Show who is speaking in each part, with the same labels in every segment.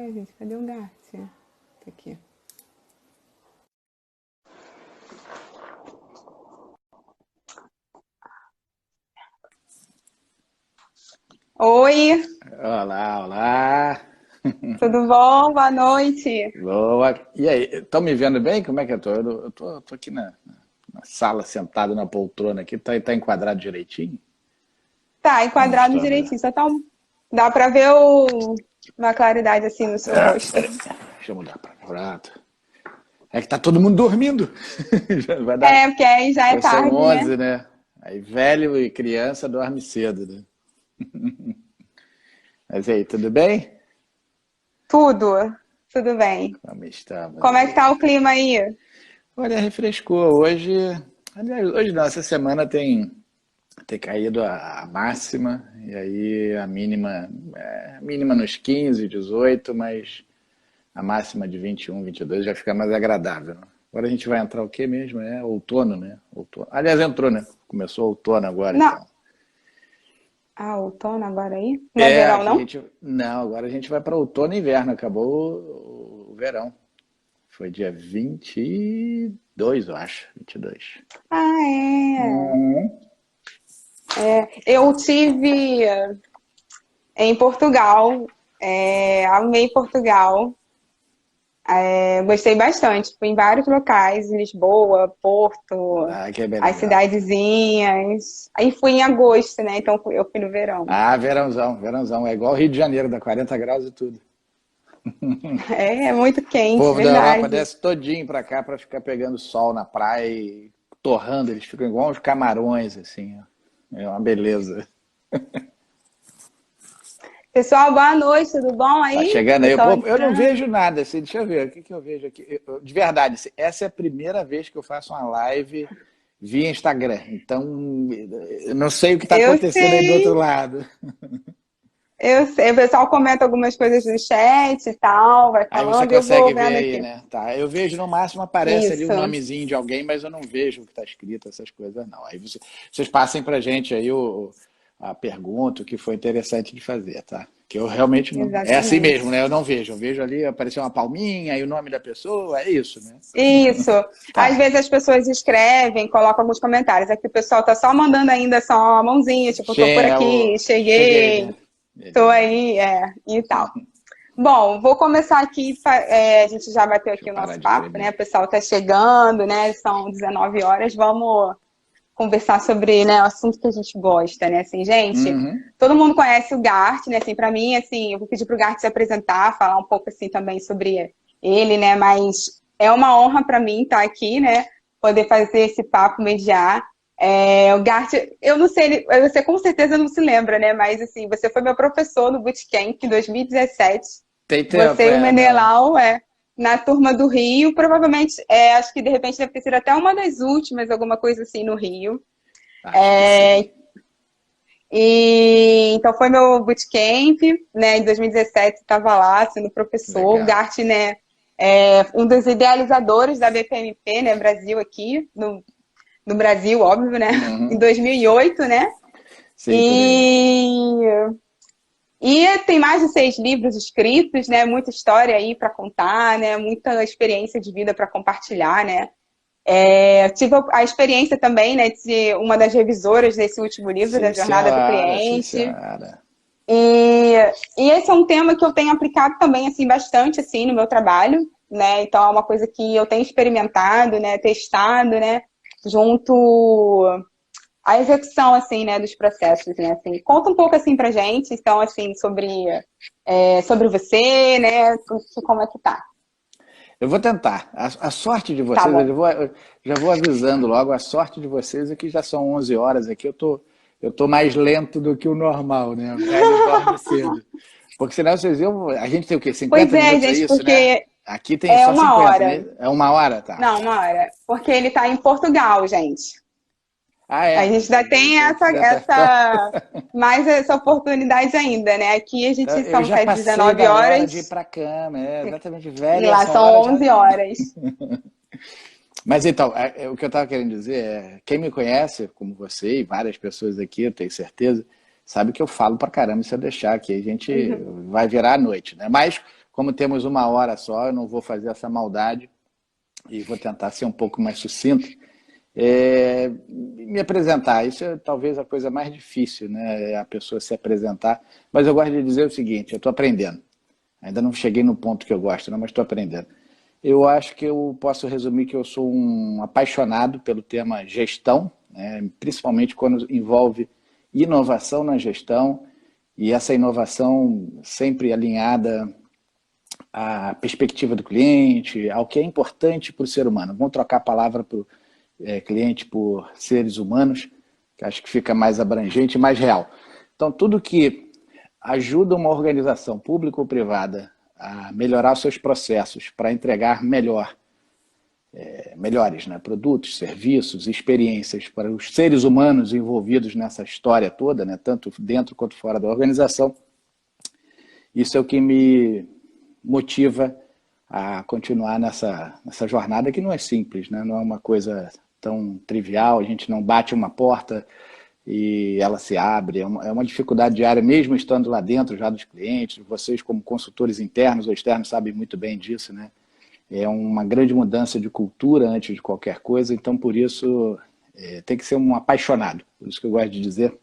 Speaker 1: Ué, gente, cadê o Gart? Tá aqui. Oi,
Speaker 2: Olá, olá.
Speaker 1: tudo bom? Boa noite.
Speaker 2: Boa. E aí, estão me vendo bem? Como é que eu tô? Eu tô aqui na sala, sentado na poltrona aqui. Tá enquadrado direitinho?
Speaker 1: Tá,
Speaker 2: Como
Speaker 1: enquadrado
Speaker 2: estou?
Speaker 1: direitinho. Dá pra ver uma claridade assim no seu rosto.
Speaker 2: Deixa eu mudar para prato. É que tá todo mundo dormindo. Já vai dar.
Speaker 1: É, porque aí já é
Speaker 2: Já são
Speaker 1: tarde, né?
Speaker 2: 11, né? Aí velho e criança dorme cedo, né? Mas e aí, tudo bem?
Speaker 1: Tudo, tudo bem.
Speaker 2: Como estamos
Speaker 1: Como é que
Speaker 2: aí?
Speaker 1: tá o clima aí?
Speaker 2: Olha, refrescou. Hoje, aliás, hoje não, essa semana tem ter caído a máxima, e aí a mínima nos 15, 18, mas a máxima de 21, 22 já fica mais agradável, né? Agora a gente vai entrar o quê mesmo? É outono, né? Outono. Aliás, entrou, né? Começou outono agora,
Speaker 1: Não.
Speaker 2: então.
Speaker 1: Ah, outono agora aí? Não é
Speaker 2: É,
Speaker 1: verão,
Speaker 2: aqui a
Speaker 1: não?
Speaker 2: gente. Não, agora a gente vai para outono e inverno. Acabou o verão. Foi dia 22, eu acho. 22.
Speaker 1: Ah, é.
Speaker 2: Uhum.
Speaker 1: Eu tive em Portugal, amei Portugal. Gostei bastante. Fui em vários locais, Lisboa, Porto,
Speaker 2: Ah, que é bem
Speaker 1: as
Speaker 2: legal.
Speaker 1: cidadezinhas. Aí fui em agosto, né? Então eu fui no verão.
Speaker 2: Ah, verãozão, verãozão. É igual Rio de Janeiro, dá 40 graus e tudo.
Speaker 1: É muito
Speaker 2: O
Speaker 1: quente,
Speaker 2: povo da Europa
Speaker 1: verdade.
Speaker 2: desce todinho pra cá pra ficar pegando sol na praia e torrando. Eles ficam igual uns camarões, assim, ó. É uma beleza.
Speaker 1: Pessoal, boa noite, tudo bom
Speaker 2: Tá
Speaker 1: aí?
Speaker 2: chegando aí.
Speaker 1: Pessoal
Speaker 2: Pô, eu não
Speaker 1: entrando.
Speaker 2: vejo nada, assim. Deixa eu ver. O que que eu vejo aqui? De verdade, assim, essa é a primeira vez que eu faço uma live via Instagram. Então, eu não sei o que está
Speaker 1: Eu
Speaker 2: acontecendo aí do outro
Speaker 1: sei,
Speaker 2: lado.
Speaker 1: eu sei. O pessoal comenta algumas coisas no chat e tal, vai
Speaker 2: Aí você
Speaker 1: falando, e eu vou
Speaker 2: consegue ver
Speaker 1: vendo
Speaker 2: aí,
Speaker 1: aqui.
Speaker 2: né? Tá, eu vejo no máximo aparece ali o
Speaker 1: Isso.
Speaker 2: nomezinho de alguém, mas eu não vejo o que está escrito, essas coisas não. Aí vocês passem pra gente aí a pergunta, o que foi interessante de fazer, tá? Que eu realmente não. É assim mesmo,
Speaker 1: Exatamente.
Speaker 2: né? Eu não vejo. Eu vejo ali aparecer uma palminha e o nome da pessoa, é isso, né?
Speaker 1: Isso. Às
Speaker 2: Tá.
Speaker 1: vezes as pessoas escrevem, colocam alguns comentários. Aqui o pessoal tá só mandando ainda só a mãozinha, tipo, tô por
Speaker 2: Sim,
Speaker 1: aqui,
Speaker 2: cheguei, né?
Speaker 1: cheguei, tô
Speaker 2: Beleza.
Speaker 1: aí, e tal. Bom, vou começar aqui, a gente já bateu
Speaker 2: Deixa eu
Speaker 1: aqui o
Speaker 2: parar
Speaker 1: nosso
Speaker 2: de
Speaker 1: papo, né?
Speaker 2: tremer.
Speaker 1: O pessoal tá chegando, né? São 19 horas, vamos conversar sobre, né, o assunto que a gente gosta, né? Assim, gente,
Speaker 2: Uhum.
Speaker 1: todo mundo conhece o Gart, né? Assim, para mim, assim, eu vou pedir pro Gart se apresentar, falar um pouco assim também sobre ele, né? Mas é uma honra para mim estar aqui, né? Poder fazer esse papo mediar. O Gart, eu não sei, você com certeza não se lembra, né? Mas assim, você foi meu professor no Bootcamp em 2017.
Speaker 2: Tem tempo,
Speaker 1: Você e o
Speaker 2: não.
Speaker 1: Menelau, na turma do Rio, provavelmente, acho que de repente deve ter sido até uma das últimas, alguma coisa assim no Rio.
Speaker 2: Acho que sim.
Speaker 1: É, então foi meu bootcamp, né? Em 2017 estava lá sendo professor. O
Speaker 2: Legal.
Speaker 1: Gart, né? Um dos idealizadores da BPMP, né? Brasil aqui, no Brasil, óbvio, né? Em
Speaker 2: Uhum.
Speaker 1: 2008, né?
Speaker 2: Sei, por aí.
Speaker 1: E, e tem mais de 6 livros escritos, né? Muita história aí para contar, né? Muita experiência de vida para compartilhar, né? Tive a experiência também, né, de ser uma das revisoras desse último livro, da
Speaker 2: Sim,
Speaker 1: Jornada do
Speaker 2: senhora, sim,
Speaker 1: Cliente.
Speaker 2: senhora.
Speaker 1: E, e esse é um tema que eu tenho aplicado também, assim, bastante, assim, no meu trabalho, né? Então, é uma coisa que eu tenho experimentado, né, testado, né, junto à execução, assim, né, dos processos, né, assim. Conta um pouco, assim, pra gente, então, assim, sobre você, né, como é que tá.
Speaker 2: Eu vou tentar. A sorte de
Speaker 1: Tá
Speaker 2: vocês,
Speaker 1: bom.
Speaker 2: eu já vou avisando logo, a sorte de vocês é que já são 11 horas aqui, eu tô mais lento do que o normal, né? O velho dorme cedo. Porque senão vocês iam. A gente tem o quê?
Speaker 1: Pois
Speaker 2: 50
Speaker 1: é,
Speaker 2: minutos, é
Speaker 1: gente,
Speaker 2: isso, né?
Speaker 1: porque
Speaker 2: Aqui tem
Speaker 1: é
Speaker 2: só
Speaker 1: uma
Speaker 2: 50,
Speaker 1: hora.
Speaker 2: né? É uma hora, tá?
Speaker 1: Não, uma hora. Porque ele tá em Portugal, gente.
Speaker 2: Ah,
Speaker 1: A
Speaker 2: é.
Speaker 1: gente ainda tem
Speaker 2: Então,
Speaker 1: mais essa oportunidade ainda, né? Aqui a
Speaker 2: então,
Speaker 1: gente
Speaker 2: eu
Speaker 1: são
Speaker 2: já
Speaker 1: até
Speaker 2: passei
Speaker 1: 19
Speaker 2: da hora de ir
Speaker 1: horas
Speaker 2: pra cama, exatamente,
Speaker 1: e
Speaker 2: velho,
Speaker 1: lá
Speaker 2: essa
Speaker 1: são
Speaker 2: hora já
Speaker 1: 11
Speaker 2: não.
Speaker 1: horas.
Speaker 2: Mas então, o que eu estava querendo dizer é, quem me conhece, como você e várias pessoas aqui, eu tenho certeza, sabe que eu falo pra caramba se eu deixar aqui, a gente vai virar a noite, né? Mas, como temos 1 hora só, eu não vou fazer essa maldade e vou tentar ser um pouco mais sucinto. Me apresentar, isso é talvez a coisa mais difícil, né? A pessoa se apresentar. Mas eu gosto de dizer o seguinte, eu estou aprendendo. Ainda não cheguei no ponto que eu gosto, não, mas estou aprendendo. Eu acho que eu posso resumir que eu sou um apaixonado pelo tema gestão, né? Principalmente quando envolve inovação na gestão, e essa inovação sempre alinhada à perspectiva do cliente, ao que é importante para o ser humano. Vamos trocar a palavra para o cliente por seres humanos, que acho que fica mais abrangente e mais real. Então, tudo que ajuda uma organização pública ou privada a melhorar os seus processos para entregar melhores, né, produtos, serviços, experiências para os seres humanos envolvidos nessa história toda, né, tanto dentro quanto fora da organização, isso é o que me motiva a continuar nessa jornada que não é simples, né, não é uma coisa tão trivial, a gente não bate uma porta e ela se abre, é uma dificuldade diária, mesmo estando lá dentro já dos clientes, vocês como consultores internos ou externos sabem muito bem disso, né? É uma grande mudança de cultura antes de qualquer coisa, então por isso tem que ser um apaixonado, por isso que eu gosto de dizer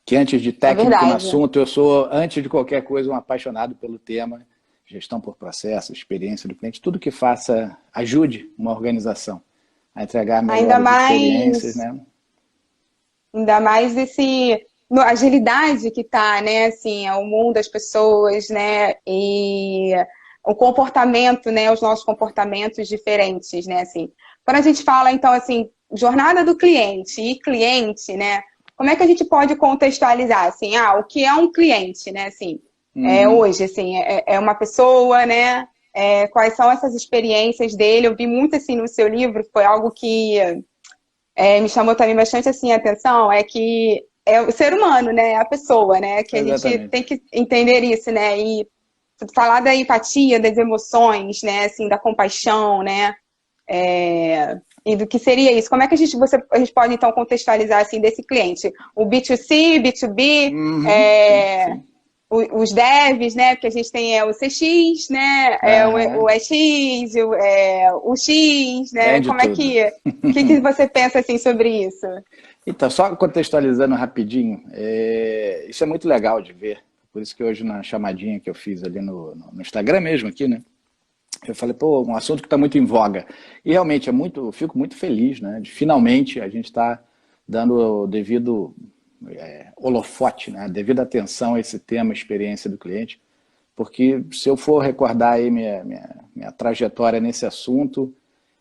Speaker 2: que antes de técnico no assunto, eu sou, antes de qualquer coisa, um apaixonado pelo tema, gestão por processo, experiência do cliente, tudo que ajude uma organização a entregar melhores experiências, né?
Speaker 1: Ainda mais agilidade que está, né, assim, o mundo das pessoas, né, e o comportamento, né, os nossos comportamentos diferentes, né, assim. Quando a gente fala, então, assim, jornada do cliente e cliente, né, como é que a gente pode contextualizar, assim, o que é um cliente, né, assim, hoje, assim, é uma pessoa, né, quais são essas experiências dele, eu vi muito, assim, no seu livro, foi algo que me chamou também bastante assim, a atenção, é que é o ser humano, né? A pessoa, né? Que a gente tem que entender isso, né? E falar da empatia, das emoções, né? Assim, da compaixão, né? E do que seria isso. Como é que a gente pode, então, contextualizar, assim, desse cliente? O B2C, B2B,
Speaker 2: sim.
Speaker 1: Os devs, né? Porque a gente tem o CX, né? O EX, o X, né? Como é que... O que você pensa assim sobre isso?
Speaker 2: Então, só contextualizando rapidinho, isso é muito legal de ver. Por isso que hoje na chamadinha que eu fiz ali no Instagram mesmo aqui, né? Eu falei, pô, um assunto que está muito em voga. E realmente eu fico muito feliz, né? De finalmente a gente está dando o devido holofote, né? Devida atenção a esse tema, experiência do cliente, porque se eu for recordar aí minha trajetória nesse assunto,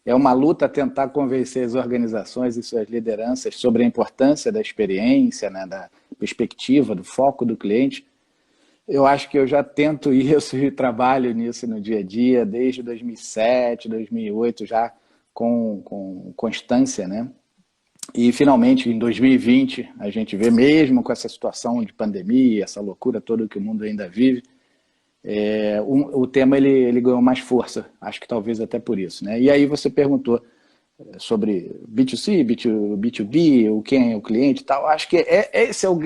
Speaker 2: é uma luta tentar convencer as organizações e suas lideranças sobre a importância da experiência, né? Da perspectiva, do foco do cliente. Eu acho que eu já tento isso e trabalho nisso no dia a dia, desde 2007, 2008, já com constância, né? E, finalmente, em 2020, a gente vê, mesmo com essa situação de pandemia, essa loucura toda que o mundo ainda vive, o tema ele ganhou mais força, acho que talvez até por isso, né? E aí você perguntou sobre B2C, B2B, quem é o cliente e tal. Acho que esse é o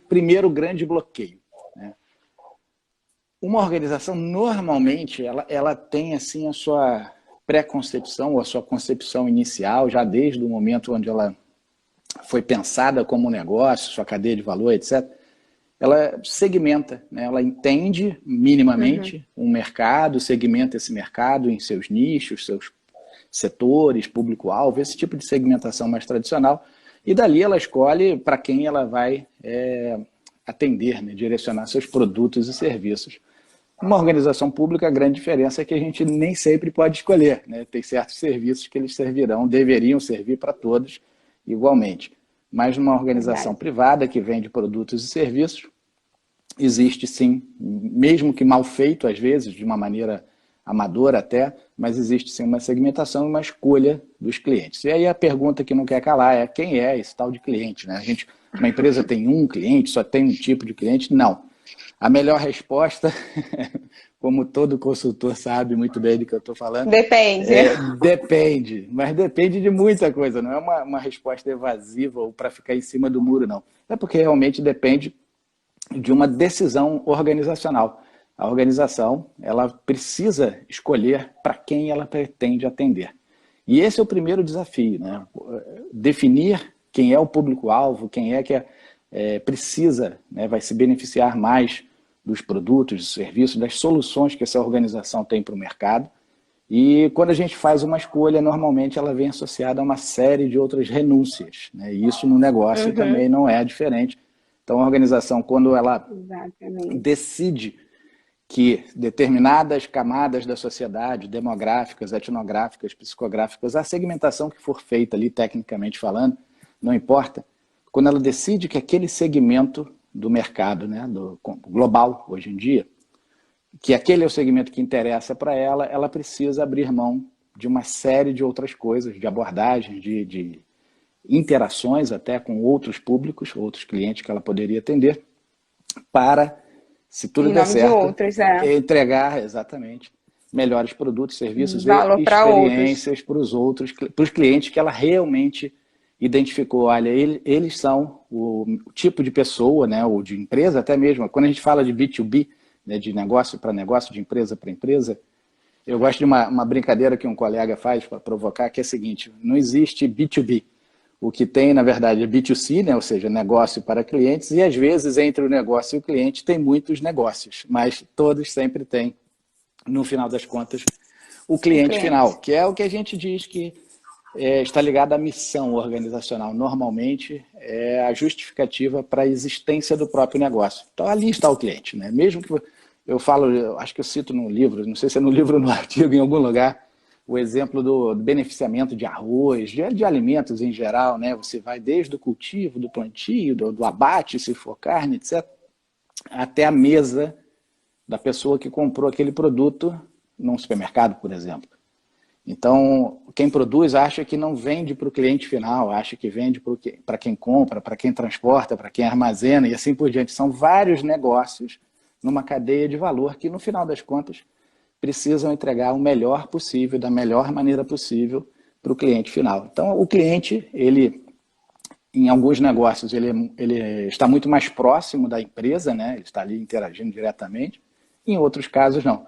Speaker 2: primeiro grande bloqueio, né? Uma organização, normalmente, ela tem assim a sua pré-concepção ou a sua concepção inicial, já desde o momento onde ela foi pensada como negócio, sua cadeia de valor, etc. Ela segmenta, né? Ela entende minimamente um mercado, segmenta esse mercado em seus nichos, seus setores, público-alvo, esse tipo de segmentação mais tradicional, e dali ela escolhe para quem ela vai atender, né? Direcionar seus produtos e serviços. Uma organização pública, a grande diferença é que a gente nem sempre pode escolher, né? Tem certos serviços que eles deveriam servir para todos igualmente. Mas numa organização privada que vende produtos e serviços, existe sim, mesmo que mal feito às vezes, de uma maneira amadora até, mas existe sim uma segmentação e uma escolha dos clientes. E aí a pergunta que não quer calar é: quem é esse tal de cliente, né? Uma empresa tem um cliente, só tem um tipo de cliente? Não. A melhor resposta, como todo consultor sabe muito bem do que eu estou falando...
Speaker 1: Depende.
Speaker 2: Depende, mas depende de muita coisa, não é uma resposta evasiva ou para ficar em cima do muro, não. É porque realmente depende de uma decisão organizacional. a organização ela precisa escolher para quem ela pretende atender. E esse é o primeiro desafio, né? Definir quem é o público-alvo, quem é que precisa, né, vai se beneficiar mais dos produtos, dos serviços, das soluções que essa organização tem para o mercado. E quando a gente faz uma escolha, normalmente ela vem associada a uma série de outras renúncias, né? E isso no negócio também não é diferente. Então a organização, quando ela decide que determinadas camadas da sociedade, demográficas, etnográficas, psicográficas, a segmentação que for feita ali, tecnicamente falando, não importa, quando ela decide que aquele segmento do mercado, né, do global hoje em dia, que aquele é o segmento que interessa para ela, ela precisa abrir mão de uma série de outras coisas, de abordagens, de interações até com outros públicos, outros clientes que ela poderia atender, para, se tudo der certo, entregar exatamente melhores produtos, serviços e experiências para os outros, para os clientes que ela realmente identificou. Olha, eles são o tipo de pessoa, né, ou de empresa até mesmo. Quando a gente fala de B2B, né, de negócio para negócio, de empresa para empresa, eu gosto de uma brincadeira que um colega faz para provocar, que é a seguinte: não existe B2B. O que tem, na verdade, é B2C, né? Ou seja, negócio para clientes, e às vezes entre o negócio e o cliente tem muitos negócios, mas todos sempre têm, no final das contas, o cliente final, que é o que a gente diz que está ligado à missão organizacional. Normalmente é a justificativa para a existência do próprio negócio. Então ali está o cliente, né? Mesmo que eu falo, acho que eu cito no livro, não sei se é no livro ou no artigo, em algum lugar, o exemplo do beneficiamento de arroz, de alimentos em geral, né? Você vai desde o cultivo, do plantio, do abate, se for carne, etc., até a mesa da pessoa que comprou aquele produto num supermercado, por exemplo. Então, quem produz acha que não vende para o cliente final, acha que vende para quem compra, para quem transporta, para quem armazena e assim por diante. São vários negócios numa cadeia de valor que, no final das contas, precisam entregar o melhor possível, da melhor maneira possível para o cliente final. Então, o cliente, ele, em alguns negócios, ele está muito mais próximo da empresa, né? Ele está ali interagindo diretamente. Em outros casos, não.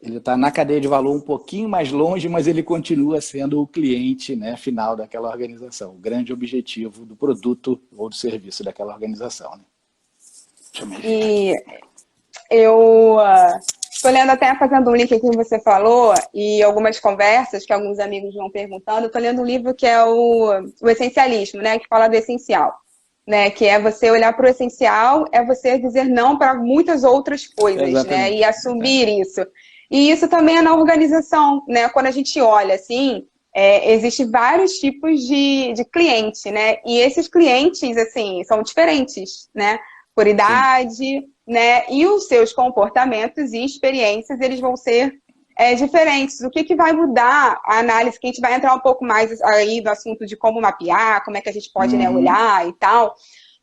Speaker 2: Ele está na cadeia de valor um pouquinho mais longe, mas ele continua sendo o cliente, né, final daquela organização, o grande objetivo do produto ou do serviço daquela organização. Né?
Speaker 1: E eu estou lendo, até fazendo um link aqui que você falou, e algumas conversas que alguns amigos vão perguntando. Estou lendo um livro que é o Essencialismo, né, que fala do essencial. Né, que é você olhar para o essencial, é você dizer não para muitas outras coisas, né, e assumir isso. E isso também é na organização, né? Quando a gente olha assim, existem vários tipos de cliente, né? E esses clientes, assim, são diferentes, né? Por idade, né? E os seus comportamentos e experiências, eles vão ser diferentes. O que vai mudar a análise, que a gente vai entrar um pouco mais aí no assunto de como mapear, como é que a gente pode, né, olhar e tal.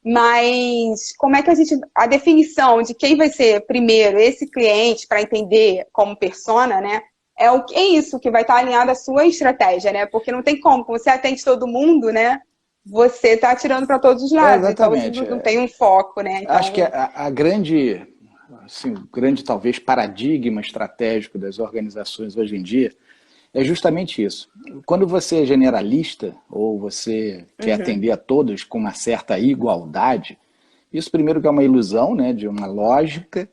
Speaker 1: Mas como é que a definição de quem vai ser primeiro esse cliente para entender como persona, né? É isso que vai estar alinhado à sua estratégia, né? Porque não tem como você atende todo mundo, né? Você está atirando para todos os lados.
Speaker 2: Exatamente.
Speaker 1: Então você não tem um foco, né? Então...
Speaker 2: Acho que a grande, assim, o grande talvez paradigma estratégico das organizações hoje em dia é justamente isso. Quando você é generalista, ou você quer atender a todos com uma certa igualdade, isso primeiro que é uma ilusão, né, de uma lógica,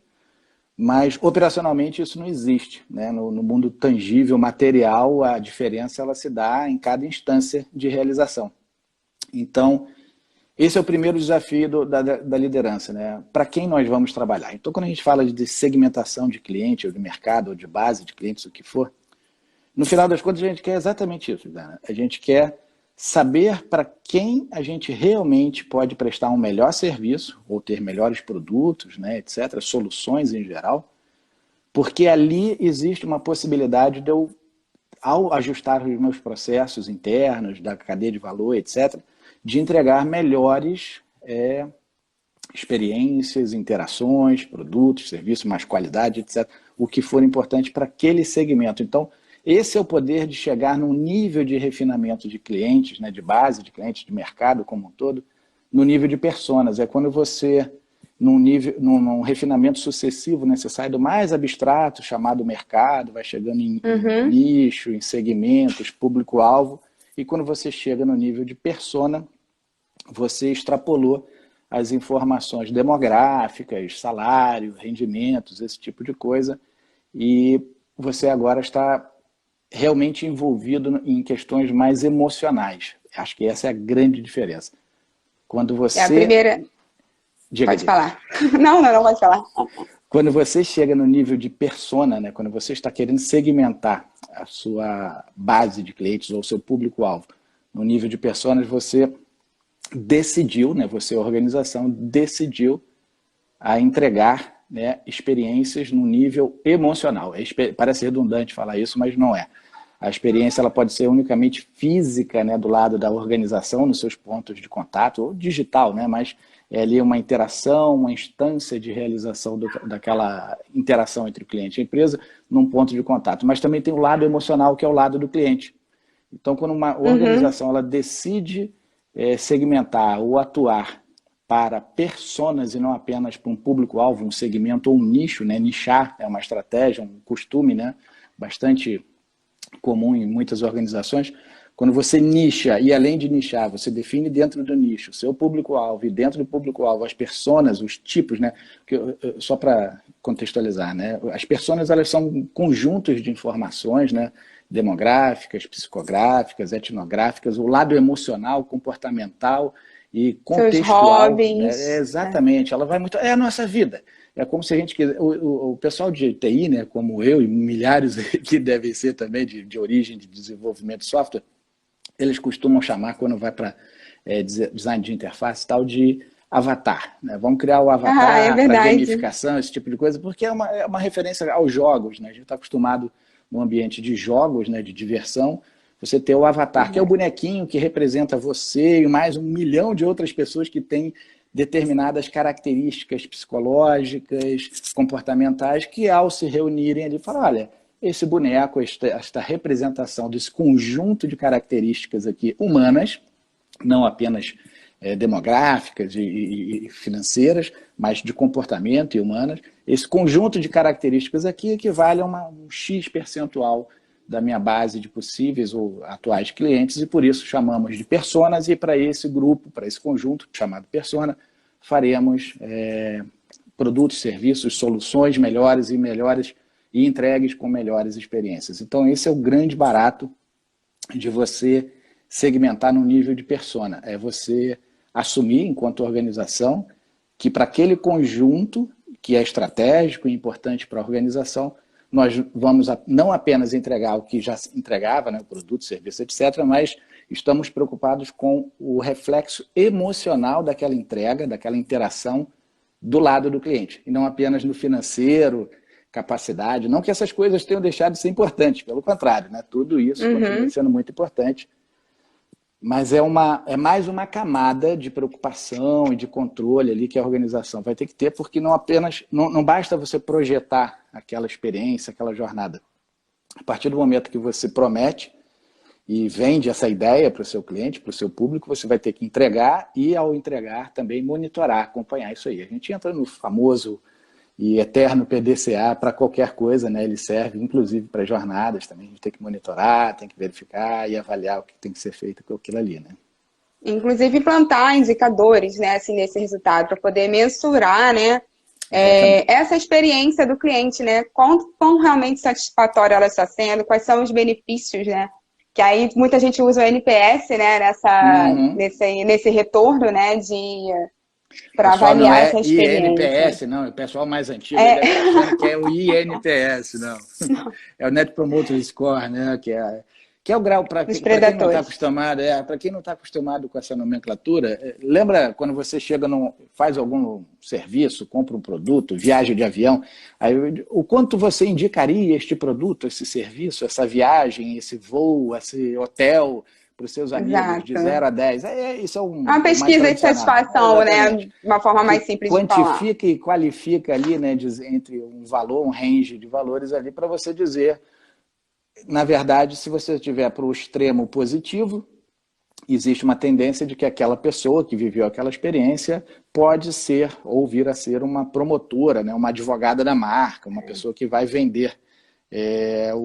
Speaker 2: mas operacionalmente isso não existe. Né? No mundo tangível, material, a diferença ela se dá em cada instância de realização. Então, esse é o primeiro desafio da liderança, né? Para quem nós vamos trabalhar. Então, quando a gente fala de segmentação de cliente, ou de mercado, ou de base de clientes, o que for, no final das contas, a gente quer exatamente isso, Dana. A gente quer saber para quem a gente realmente pode prestar um melhor serviço, ou ter melhores produtos, né, etc., soluções em geral, porque ali existe uma possibilidade de eu, ao ajustar os meus processos internos, da cadeia de valor, etc., de entregar melhores experiências, interações, produtos, serviços, mais qualidade, etc., o que for importante para aquele segmento. Então, esse é o poder de chegar num nível de refinamento de clientes, né, de base de clientes, de mercado como um todo, no nível de personas. É quando você num nível, num refinamento sucessivo, né? Você sai do mais abstrato, chamado mercado, vai chegando em nicho, em segmentos, público-alvo, e quando você chega no nível de persona, você extrapolou as informações demográficas, salário, rendimentos, esse tipo de coisa, e você agora está realmente envolvido em questões mais emocionais. Acho que essa é a grande diferença. Quando
Speaker 1: A
Speaker 2: você...
Speaker 1: primeira...
Speaker 2: Diga.
Speaker 1: Pode falar. Não, pode falar.
Speaker 2: Quando você chega no nível de persona, né, quando você está querendo segmentar a sua base de clientes ou o seu público-alvo, no nível de personas, você decidiu, né, você, a organização, decidiu a entregar, né, experiências no nível emocional. Parece redundante falar isso, mas não é. A experiência ela pode ser unicamente física, né, do lado da organização, nos seus pontos de contato, ou digital, né, mas é ali uma interação, uma instância de realização daquela interação entre o cliente e a empresa num ponto de contato. Mas também tem o lado emocional, que é o lado do cliente. Então, quando uma organização ela decide segmentar ou atuar para personas e não apenas para um público-alvo, um segmento ou um nicho, né? Nichar é uma estratégia, um costume, né? Bastante comum em muitas organizações. Quando você nicha, e além de nichar, você define dentro do nicho o seu público-alvo, e dentro do público-alvo as personas, os tipos, né? Só para contextualizar, né? As personas elas são conjuntos de informações, né? Demográficas, psicográficas, etnográficas, o lado emocional, comportamental e contextual. Né? Exatamente, ela vai muito... É a nossa vida. É como se a gente quiser... O pessoal de TI, né, como eu e milhares que devem ser também de origem de desenvolvimento de software, eles costumam chamar, quando vai para design de interface, tal de avatar. Né? Vamos criar o avatar para gamificação, esse tipo de coisa, porque é uma referência aos jogos. Né? A gente está acostumado no ambiente de jogos, né, de diversão, você ter o avatar, que é o bonequinho que representa você e mais 1 milhão de outras pessoas que têm determinadas características psicológicas, comportamentais, que ao se reunirem ali, falam, olha, esse boneco, esta representação desse conjunto de características aqui humanas, não apenas demográficas e financeiras, mas de comportamento e humanas, esse conjunto de características aqui equivale a um X percentual da minha base de possíveis ou atuais clientes, e por isso chamamos de personas, e para esse grupo, para esse conjunto chamado persona, faremos produtos, serviços, soluções melhores e entregues com melhores experiências. Então esse é o grande barato de você segmentar no nível de persona, é você assumir enquanto organização que para aquele conjunto que é estratégico e importante para a organização, nós vamos não apenas entregar o que já se entregava, né, o produto, serviço, etc., mas estamos preocupados com o reflexo emocional daquela entrega, daquela interação do lado do cliente, e não apenas no financeiro, capacidade, não que essas coisas tenham deixado de ser importantes, pelo contrário, né, tudo isso continua sendo muito importante, mas é mais uma camada de preocupação e de controle ali que a organização vai ter que ter, porque não basta você projetar aquela experiência, aquela jornada. A partir do momento que você promete e vende essa ideia para o seu cliente, para o seu público, você vai ter que entregar e, ao entregar, também monitorar, acompanhar isso aí. A gente entra no famoso e eterno PDCA para qualquer coisa, né? Ele serve inclusive para jornadas também, a gente tem que monitorar, tem que verificar e avaliar o que tem que ser feito com aquilo ali, né?
Speaker 1: Inclusive implantar indicadores, né, assim, nesse resultado, para poder mensurar, né, essa experiência do cliente, né, quão realmente satisfatória ela está sendo, quais são os benefícios, né, que aí muita gente usa o NPS, né, nesse retorno, né, para avaliar essa experiência.
Speaker 2: INPS, não, o pessoal mais antigo deve estar achando que é o INPS, não. É o Net Promoter Score, né? Que é o grau, para quem não está acostumado, para quem não está acostumado com essa nomenclatura, lembra quando você chega faz algum serviço, compra um produto, viaja de avião, aí, o quanto você indicaria este produto, esse serviço, essa viagem, esse voo, esse hotel, para os seus amigos, de 0 a 10. Isso é
Speaker 1: uma pesquisa de satisfação, né? Uma forma mais simples de falar.
Speaker 2: Quantifica e qualifica ali, né, entre um valor, um range de valores ali, para você dizer, na verdade, se você estiver para o extremo positivo, existe uma tendência de que aquela pessoa que viveu aquela experiência pode ser ou vir a ser uma promotora, né, uma advogada da marca, uma pessoa que vai vender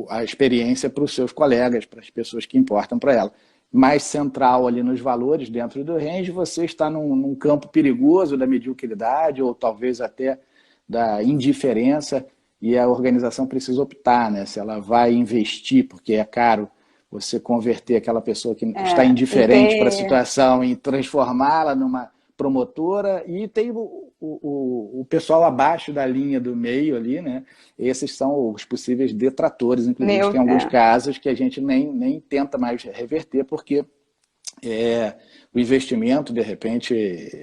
Speaker 2: a experiência para os seus colegas, para as pessoas que importam para ela. Mais central ali nos valores, dentro do range, você está num campo perigoso da mediocridade ou talvez até da indiferença, e a organização precisa optar, né, se ela vai investir, porque é caro você converter aquela pessoa que está indiferente para a situação e transformá-la numa promotora, e tem o pessoal abaixo da linha do meio ali, né? Esses são os possíveis detratores, inclusive tem alguns casos que a gente nem tenta mais reverter, porque o investimento, de repente,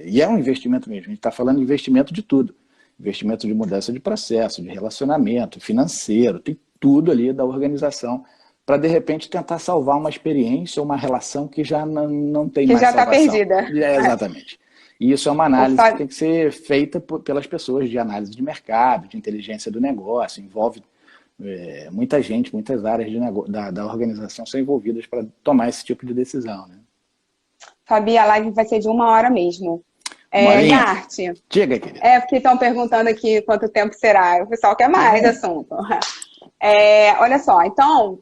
Speaker 2: e é um investimento mesmo, a gente está falando de investimento de tudo, investimento de mudança de processo, de relacionamento, financeiro, tem tudo ali da organização, para, de repente, tentar salvar uma experiência ou uma relação que já não tem mais salvação.
Speaker 1: Que já está perdida.
Speaker 2: Exatamente. E isso é uma análise que tem que ser feita pelas pessoas de análise de mercado, de inteligência do negócio, envolve muita gente, muitas áreas da organização são envolvidas para tomar esse tipo de decisão. Né?
Speaker 1: Fabi, a live vai ser de 1 hora mesmo. Gart.
Speaker 2: Diga, querida.
Speaker 1: Porque estão perguntando aqui quanto tempo será. O pessoal quer mais assunto. Olha só, então,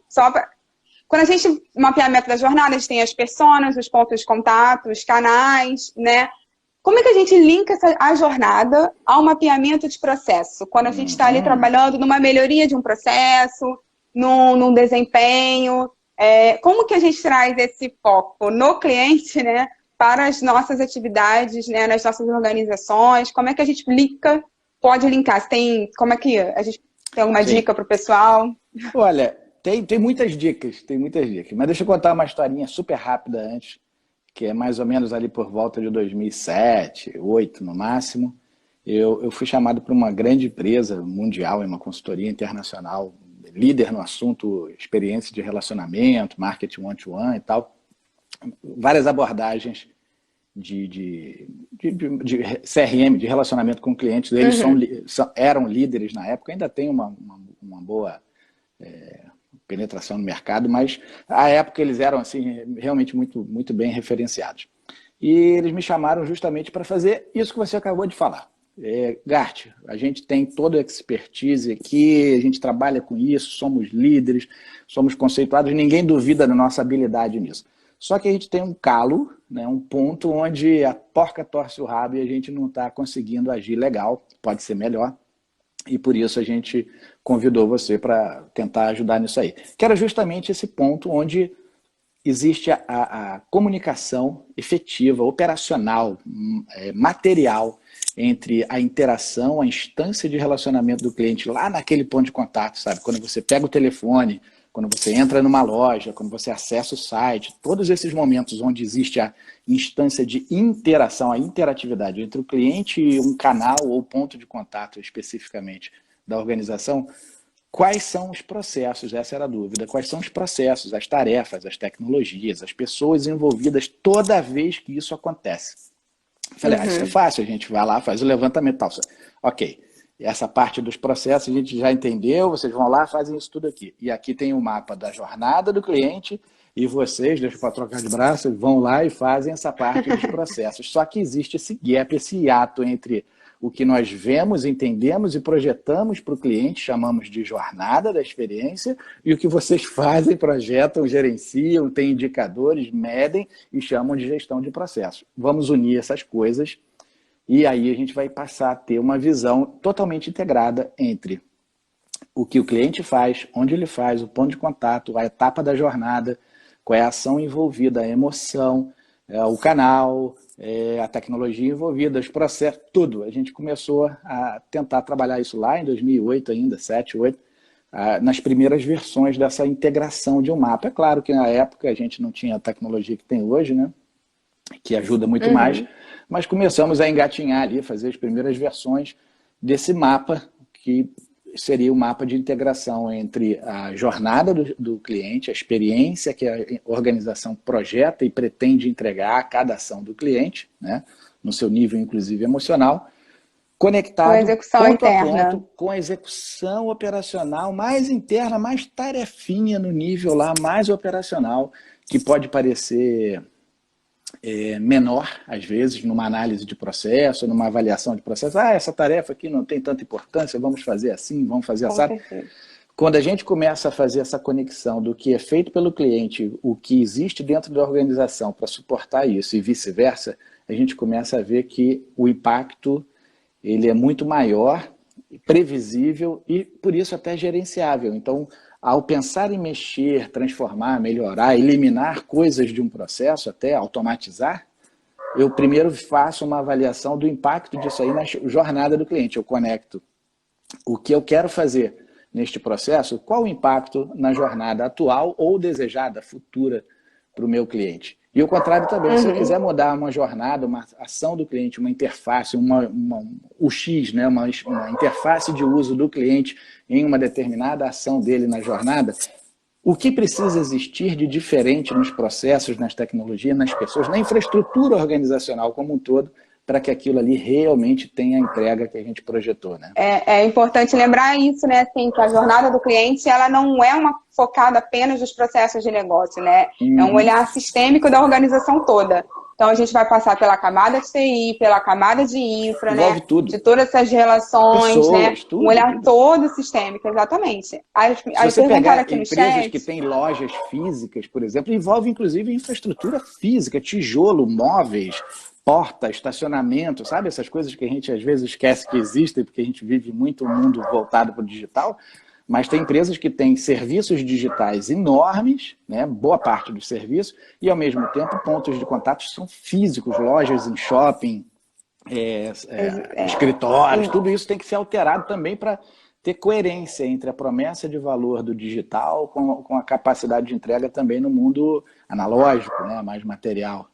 Speaker 1: quando a gente mapeamento da jornada, a gente tem as personas, os pontos de contato, os canais, né? Como é que a gente linka a jornada ao mapeamento de processo? Quando a gente está ali trabalhando numa melhoria de um processo, num desempenho, como que a gente traz esse foco no cliente, né? Para as nossas atividades, né? Nas nossas organizações, como é que a gente pode linkar? Como é que a gente tem alguma dica para o pessoal?
Speaker 2: Olha, tem muitas dicas, mas deixa eu contar uma historinha super rápida antes, que é mais ou menos ali por volta de 2007, 2008 no máximo. Eu fui chamado para uma grande empresa mundial, uma consultoria internacional, líder no assunto experiência de relacionamento, marketing one-to-one e tal. Várias abordagens de CRM, de relacionamento com clientes. Eles eram líderes na época, ainda tem uma boa penetração no mercado, mas à época eles eram assim, realmente muito bem referenciados. E eles me chamaram justamente para fazer isso que você acabou de falar. Gart, a gente tem toda a expertise aqui, a gente trabalha com isso, somos líderes, somos conceituados, ninguém duvida da nossa habilidade nisso. Só que a gente tem um calo, né, um ponto onde a porca torce o rabo e a gente não está conseguindo agir legal, pode ser melhor, e por isso a gente convidou você para tentar ajudar nisso aí. Que era justamente esse ponto onde existe a comunicação efetiva, operacional, material, entre a interação, a instância de relacionamento do cliente lá naquele ponto de contato, sabe? Quando você pega o telefone, quando você entra numa loja, quando você acessa o site, todos esses momentos onde existe a instância de interação, a interatividade entre o cliente e um canal ou ponto de contato especificamente da organização, quais são os processos? Essa era a dúvida. Quais são os processos, as tarefas, as tecnologias, as pessoas envolvidas toda vez que isso acontece? Falei, isso é fácil, a gente vai lá, faz o levantamento tal. Ok, essa parte dos processos a gente já entendeu, vocês vão lá, fazem isso tudo aqui. E aqui tem o mapa da jornada do cliente e vocês, deixa para trocar de braço, vão lá e fazem essa parte dos processos. Só que existe esse gap, esse hiato entre o que nós vemos, entendemos e projetamos para o cliente, chamamos de jornada da experiência, e o que vocês fazem, projetam, gerenciam, têm indicadores, medem e chamam de gestão de processos. Vamos unir essas coisas e aí a gente vai passar a ter uma visão totalmente integrada entre o que o cliente faz, onde ele faz, o ponto de contato, a etapa da jornada, qual é a ação envolvida, a emoção, o canal, a tecnologia envolvida, os processos, tudo. A gente começou a tentar trabalhar isso lá em 2008 ainda, 7, 8, nas primeiras versões dessa integração de um mapa. É claro que na época a gente não tinha a tecnologia que tem hoje, né? Que ajuda muito mais, mas começamos a engatinhar ali, fazer as primeiras versões desse mapa, que seria o mapa de integração entre a jornada do cliente, a experiência que a organização projeta e pretende entregar a cada ação do cliente, né, no seu nível, inclusive, emocional, conectado
Speaker 1: com a execução
Speaker 2: ponto
Speaker 1: interna.
Speaker 2: a ponto com a execução operacional mais interna, mais tarefinha no nível lá mais operacional, que pode parecer menor, às vezes, numa análise de processo, numa avaliação de processo. Essa tarefa aqui não tem tanta importância, vamos fazer assim, vamos fazer
Speaker 1: Com
Speaker 2: assado.
Speaker 1: certeza.
Speaker 2: Quando a gente começa a fazer essa conexão do que é feito pelo cliente, o que existe dentro da organização para suportar isso e vice-versa, a gente começa a ver que o impacto ele é muito maior, previsível e, por isso, até gerenciável. Então, ao pensar em mexer, transformar, melhorar, eliminar coisas de um processo, até automatizar, eu primeiro faço uma avaliação do impacto disso aí na jornada do cliente. Eu conecto o que eu quero fazer neste processo, qual o impacto na jornada atual ou desejada, futura, para o meu cliente. E o contrário também, se eu quiser mudar uma jornada, uma ação do cliente, uma interface, o X, né, uma interface de uso do cliente em uma determinada ação dele na jornada, o que precisa existir de diferente nos processos, nas tecnologias, nas pessoas, na infraestrutura organizacional como um todo, para que aquilo ali realmente tenha a entrega que a gente projetou, né?
Speaker 1: É importante lembrar isso, né? Assim, que a jornada do cliente, ela não é uma focada apenas nos processos de negócio, né? É um olhar sistêmico da organização toda. Então, a gente vai passar pela camada de TI, pela camada de infra,
Speaker 2: envolve
Speaker 1: né?
Speaker 2: tudo.
Speaker 1: De todas essas relações,
Speaker 2: pessoas,
Speaker 1: né?
Speaker 2: tudo,
Speaker 1: Um olhar
Speaker 2: tudo.
Speaker 1: todo sistêmico, exatamente. Aí
Speaker 2: Se você
Speaker 1: perguntaram
Speaker 2: pegar
Speaker 1: aqui no
Speaker 2: empresas que
Speaker 1: chat...
Speaker 2: têm lojas físicas, por exemplo, envolve inclusive infraestrutura física, tijolo, móveis, porta, estacionamento, sabe? Essas coisas que a gente às vezes esquece que existem, porque a gente vive muito um mundo voltado para o digital. Mas tem empresas que têm serviços digitais enormes, né? Boa parte dos serviços, e ao mesmo tempo pontos de contato são físicos, lojas em shopping, escritórios, tudo isso tem que ser alterado também para ter coerência entre a promessa de valor do digital com a capacidade de entrega também no mundo analógico, né? Mais material.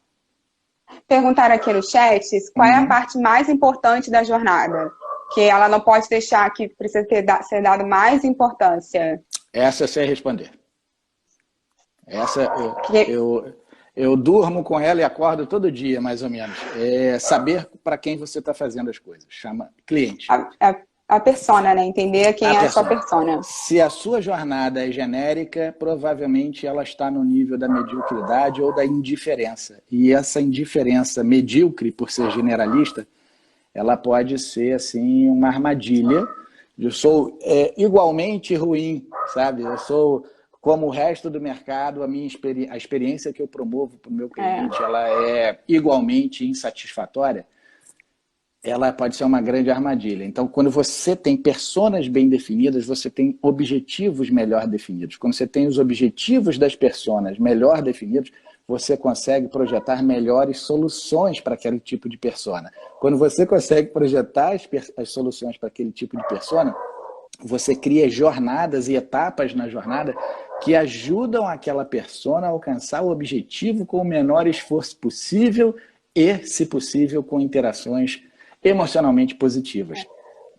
Speaker 1: Perguntaram aqui no chat qual é a parte mais importante da jornada, que ela não pode deixar, que precisa ser dado mais importância.
Speaker 2: Essa eu sei responder. Essa eu durmo com ela e acordo todo dia, mais ou menos. É saber para quem você está fazendo as coisas. Chama cliente.
Speaker 1: A persona, né? Entender quem é a sua persona.
Speaker 2: Se a sua jornada é genérica, provavelmente ela está no nível da mediocridade ou da indiferença. E essa indiferença medíocre, por ser generalista, ela pode ser assim uma armadilha. Eu sou igualmente ruim, sabe? Eu sou como o resto do mercado, a experiência que eu promovo para o meu cliente, ela é igualmente insatisfatória. Ela pode ser uma grande armadilha. Então, quando você tem personas bem definidas, você tem objetivos melhor definidos. Quando você tem os objetivos das personas melhor definidos, você consegue projetar melhores soluções para aquele tipo de persona. Quando você consegue projetar as soluções para aquele tipo de persona, você cria jornadas e etapas na jornada que ajudam aquela persona a alcançar o objetivo com o menor esforço possível e, se possível, com interações emocionalmente positivas.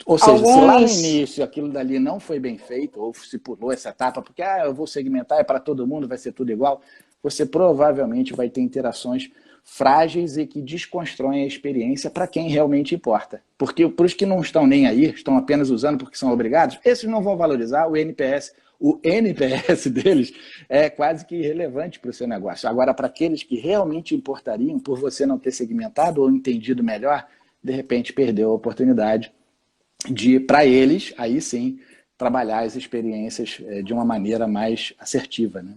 Speaker 2: Ou seja, se lá no início aquilo dali não foi bem feito, ou se pulou essa etapa, porque eu vou segmentar, é para todo mundo, vai ser tudo igual, você provavelmente vai ter interações frágeis e que desconstroem a experiência para quem realmente importa. Porque para os que não estão nem aí, estão apenas usando porque são obrigados, esses não vão valorizar o NPS. O NPS deles é quase que irrelevante para o seu negócio. Agora, para aqueles que realmente importariam, por você não ter segmentado ou entendido melhor, de repente perdeu a oportunidade de, para eles, aí sim, trabalhar as experiências de uma maneira mais assertiva, né?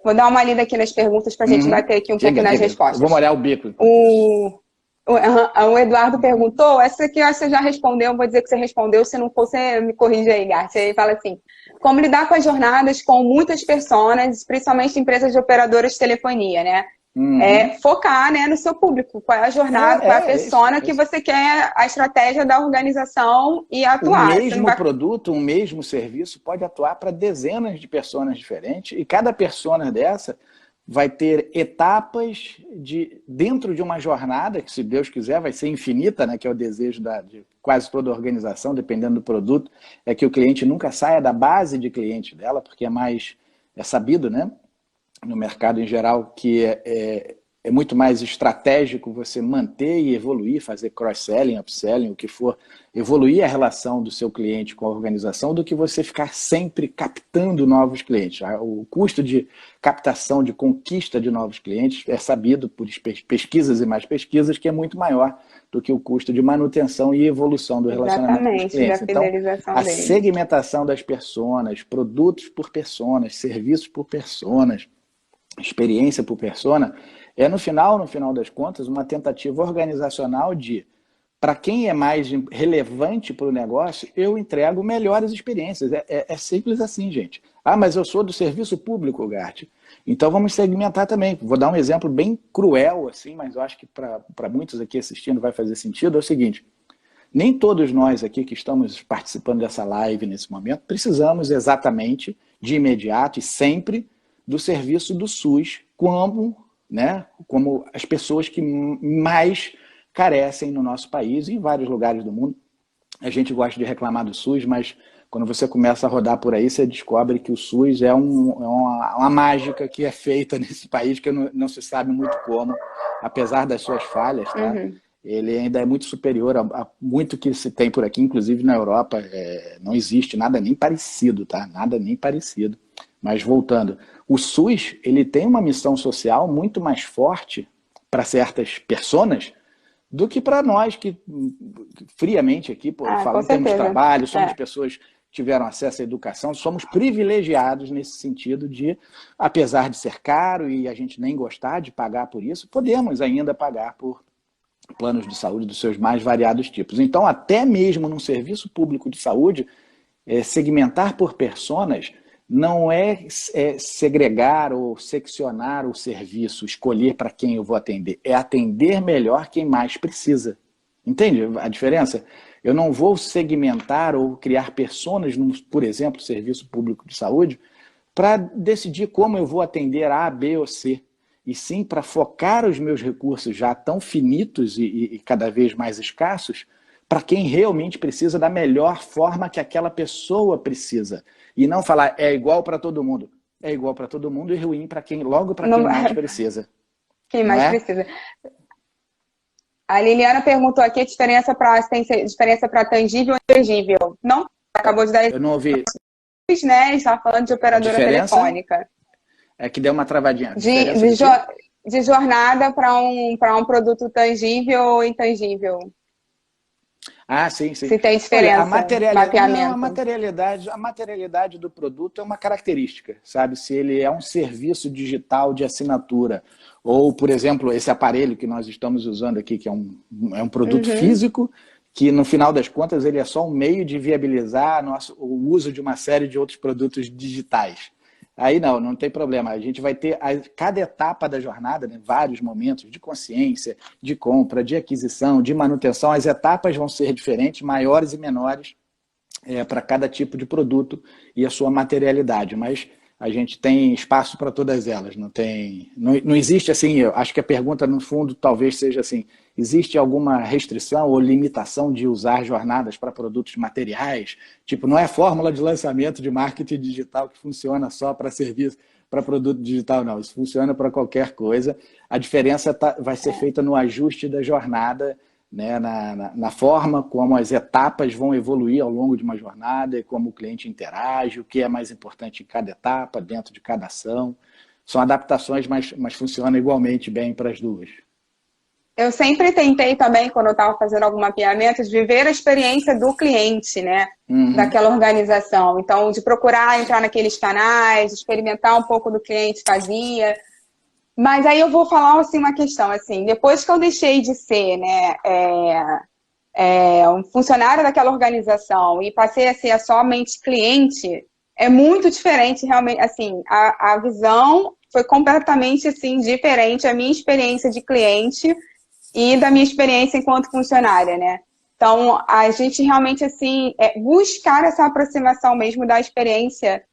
Speaker 1: Vou dar uma lida aqui nas perguntas para a gente bater aqui um pouco nas respostas.
Speaker 2: Vou molhar o bico.
Speaker 1: O Eduardo perguntou, essa aqui eu acho que você já respondeu, vou dizer que você respondeu, se não for, você me corrige aí, Garcia. Ele fala assim, como lidar com as jornadas com muitas personas, principalmente empresas de operadoras de telefonia, né? Focar, né, no seu público, qual é a jornada, qual é a persona que você quer, a estratégia da organização e atuar.
Speaker 2: O mesmo produto, um mesmo serviço pode atuar para dezenas de personas diferentes e cada persona dessa vai ter etapas dentro de uma jornada que, se Deus quiser, vai ser infinita, né, que é o desejo de quase toda organização, dependendo do produto, é que o cliente nunca saia da base de cliente dela, porque é sabido, né, no mercado em geral, que é muito mais estratégico você manter e evoluir, fazer cross-selling, upselling, o que for, evoluir a relação do seu cliente com a organização, do que você ficar sempre captando novos clientes. O custo de captação, de conquista de novos clientes é sabido por pesquisas e mais pesquisas que é muito maior do que o custo de manutenção e evolução do relacionamento com os
Speaker 1: Exatamente, da
Speaker 2: clientes. Então,
Speaker 1: fidelização
Speaker 2: a
Speaker 1: dele.
Speaker 2: segmentação das personas, produtos por personas, serviços por personas, experiência por persona, é no final das contas, uma tentativa organizacional de, para quem é mais relevante para o negócio, eu entrego melhores experiências. É simples assim, gente. Ah, mas eu sou do serviço público, Gart. Então vamos segmentar também. Vou dar um exemplo bem cruel, assim, mas eu acho que para muitos aqui assistindo vai fazer sentido. É o seguinte, nem todos nós aqui que estamos participando dessa live nesse momento precisamos exatamente, de imediato e sempre, do serviço do SUS como as pessoas que mais carecem no nosso país e em vários lugares do mundo. A gente gosta de reclamar do SUS, mas quando você começa a rodar por aí, você descobre que o SUS é uma mágica que é feita nesse país, que não se sabe muito como, apesar das suas falhas, tá?
Speaker 1: Uhum.
Speaker 2: Ele ainda é muito superior a muito que se tem por aqui, inclusive na Europa, não existe nada nem parecido, tá? Nada nem parecido. Mas voltando, o SUS ele tem uma missão social muito mais forte para certas personas do que para nós que, friamente aqui, falando, temos trabalho, somos pessoas que tiveram acesso à educação, somos privilegiados nesse sentido de, apesar de ser caro e a gente nem gostar de pagar por isso, podemos ainda pagar por planos de saúde dos seus mais variados tipos. Então, até mesmo num serviço público de saúde, segmentar por personas não é segregar ou seccionar o serviço, escolher para quem eu vou atender. É atender melhor quem mais precisa. Entende a diferença? Eu não vou segmentar ou criar personas, por exemplo, serviço público de saúde, para decidir como eu vou atender A, B ou C. E sim para focar os meus recursos já tão finitos e cada vez mais escassos para quem realmente precisa da melhor forma que aquela pessoa precisa. E não falar, é igual para todo mundo. É igual para todo mundo e ruim para quem mais precisa.
Speaker 1: Quem mais precisa. A Liliana perguntou aqui a diferença para tangível e intangível. Não, acabou de dar...
Speaker 2: Eu não ouvi.
Speaker 1: Né? Estava falando de operadora telefônica.
Speaker 2: É que deu uma travadinha.
Speaker 1: De jornada para um produto tangível ou intangível.
Speaker 2: Ah, sim.
Speaker 1: Se tem diferença.
Speaker 2: Olha, a materialidade do produto é uma característica, sabe? Se ele é um serviço digital de assinatura, ou, por exemplo, esse aparelho que nós estamos usando aqui, que é um produto físico, que no final das contas ele é só um meio de viabilizar o uso de uma série de outros produtos digitais. Aí não tem problema. A gente vai ter cada etapa da jornada, né, vários momentos de consciência, de compra, de aquisição, de manutenção. As etapas vão ser diferentes, maiores e menores, para cada tipo de produto e a sua materialidade. Mas a gente tem espaço para todas elas. Não existe assim, eu acho que a pergunta no fundo talvez seja assim, existe alguma restrição ou limitação de usar jornadas para produtos materiais? Tipo, não é fórmula de lançamento de marketing digital que funciona só para serviço, para produto digital, não. Isso funciona para qualquer coisa. A diferença vai ser feita no ajuste da jornada, né, na forma como as etapas vão evoluir ao longo de uma jornada e como o cliente interage, o que é mais importante em cada etapa, dentro de cada ação. São adaptações, mas funcionam igualmente bem para as duas.
Speaker 1: Eu sempre tentei também, quando eu estava fazendo algum mapeamento, de viver a experiência do cliente, né? Daquela organização. Então, de procurar entrar naqueles canais, experimentar um pouco do que o cliente fazia. Mas aí eu vou falar assim, uma questão, assim, depois que eu deixei de ser, né, um funcionário daquela organização e passei a ser somente cliente, é muito diferente realmente, assim, a visão foi completamente assim, diferente, a minha experiência de cliente e da minha experiência enquanto funcionária, né? Então, a gente realmente, assim, buscar essa aproximação mesmo da experiência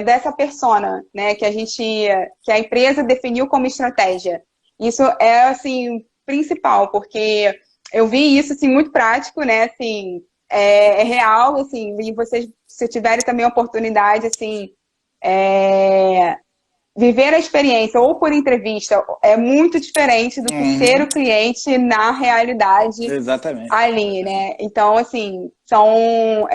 Speaker 1: dessa persona, né? Que a empresa definiu como estratégia. Isso é, assim, principal, porque eu vi isso, assim, muito prático, né? Assim, é real, assim, e vocês, se tiverem também a oportunidade, assim, viver a experiência ou por entrevista é muito diferente do que ser o cliente na realidade
Speaker 2: Exatamente.
Speaker 1: ali, né? Então, assim, são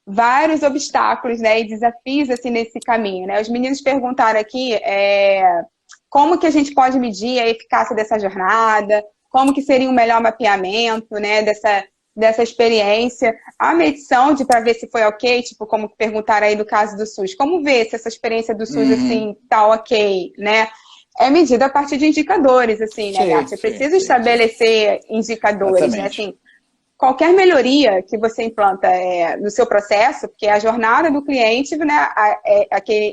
Speaker 1: vários obstáculos, né, e desafios assim nesse caminho, né? Os meninos perguntaram aqui como que a gente pode medir a eficácia dessa jornada, como que seria um melhor mapeamento, né, dessa experiência, a medição para ver se foi ok, tipo, como perguntaram aí do caso do SUS, como ver se essa experiência do SUS, assim, tá ok, né? É medida a partir de indicadores, assim, né, Gato? Você precisa estabelecer indicadores, né, assim, qualquer melhoria que você implanta no seu processo, porque a jornada do cliente, né,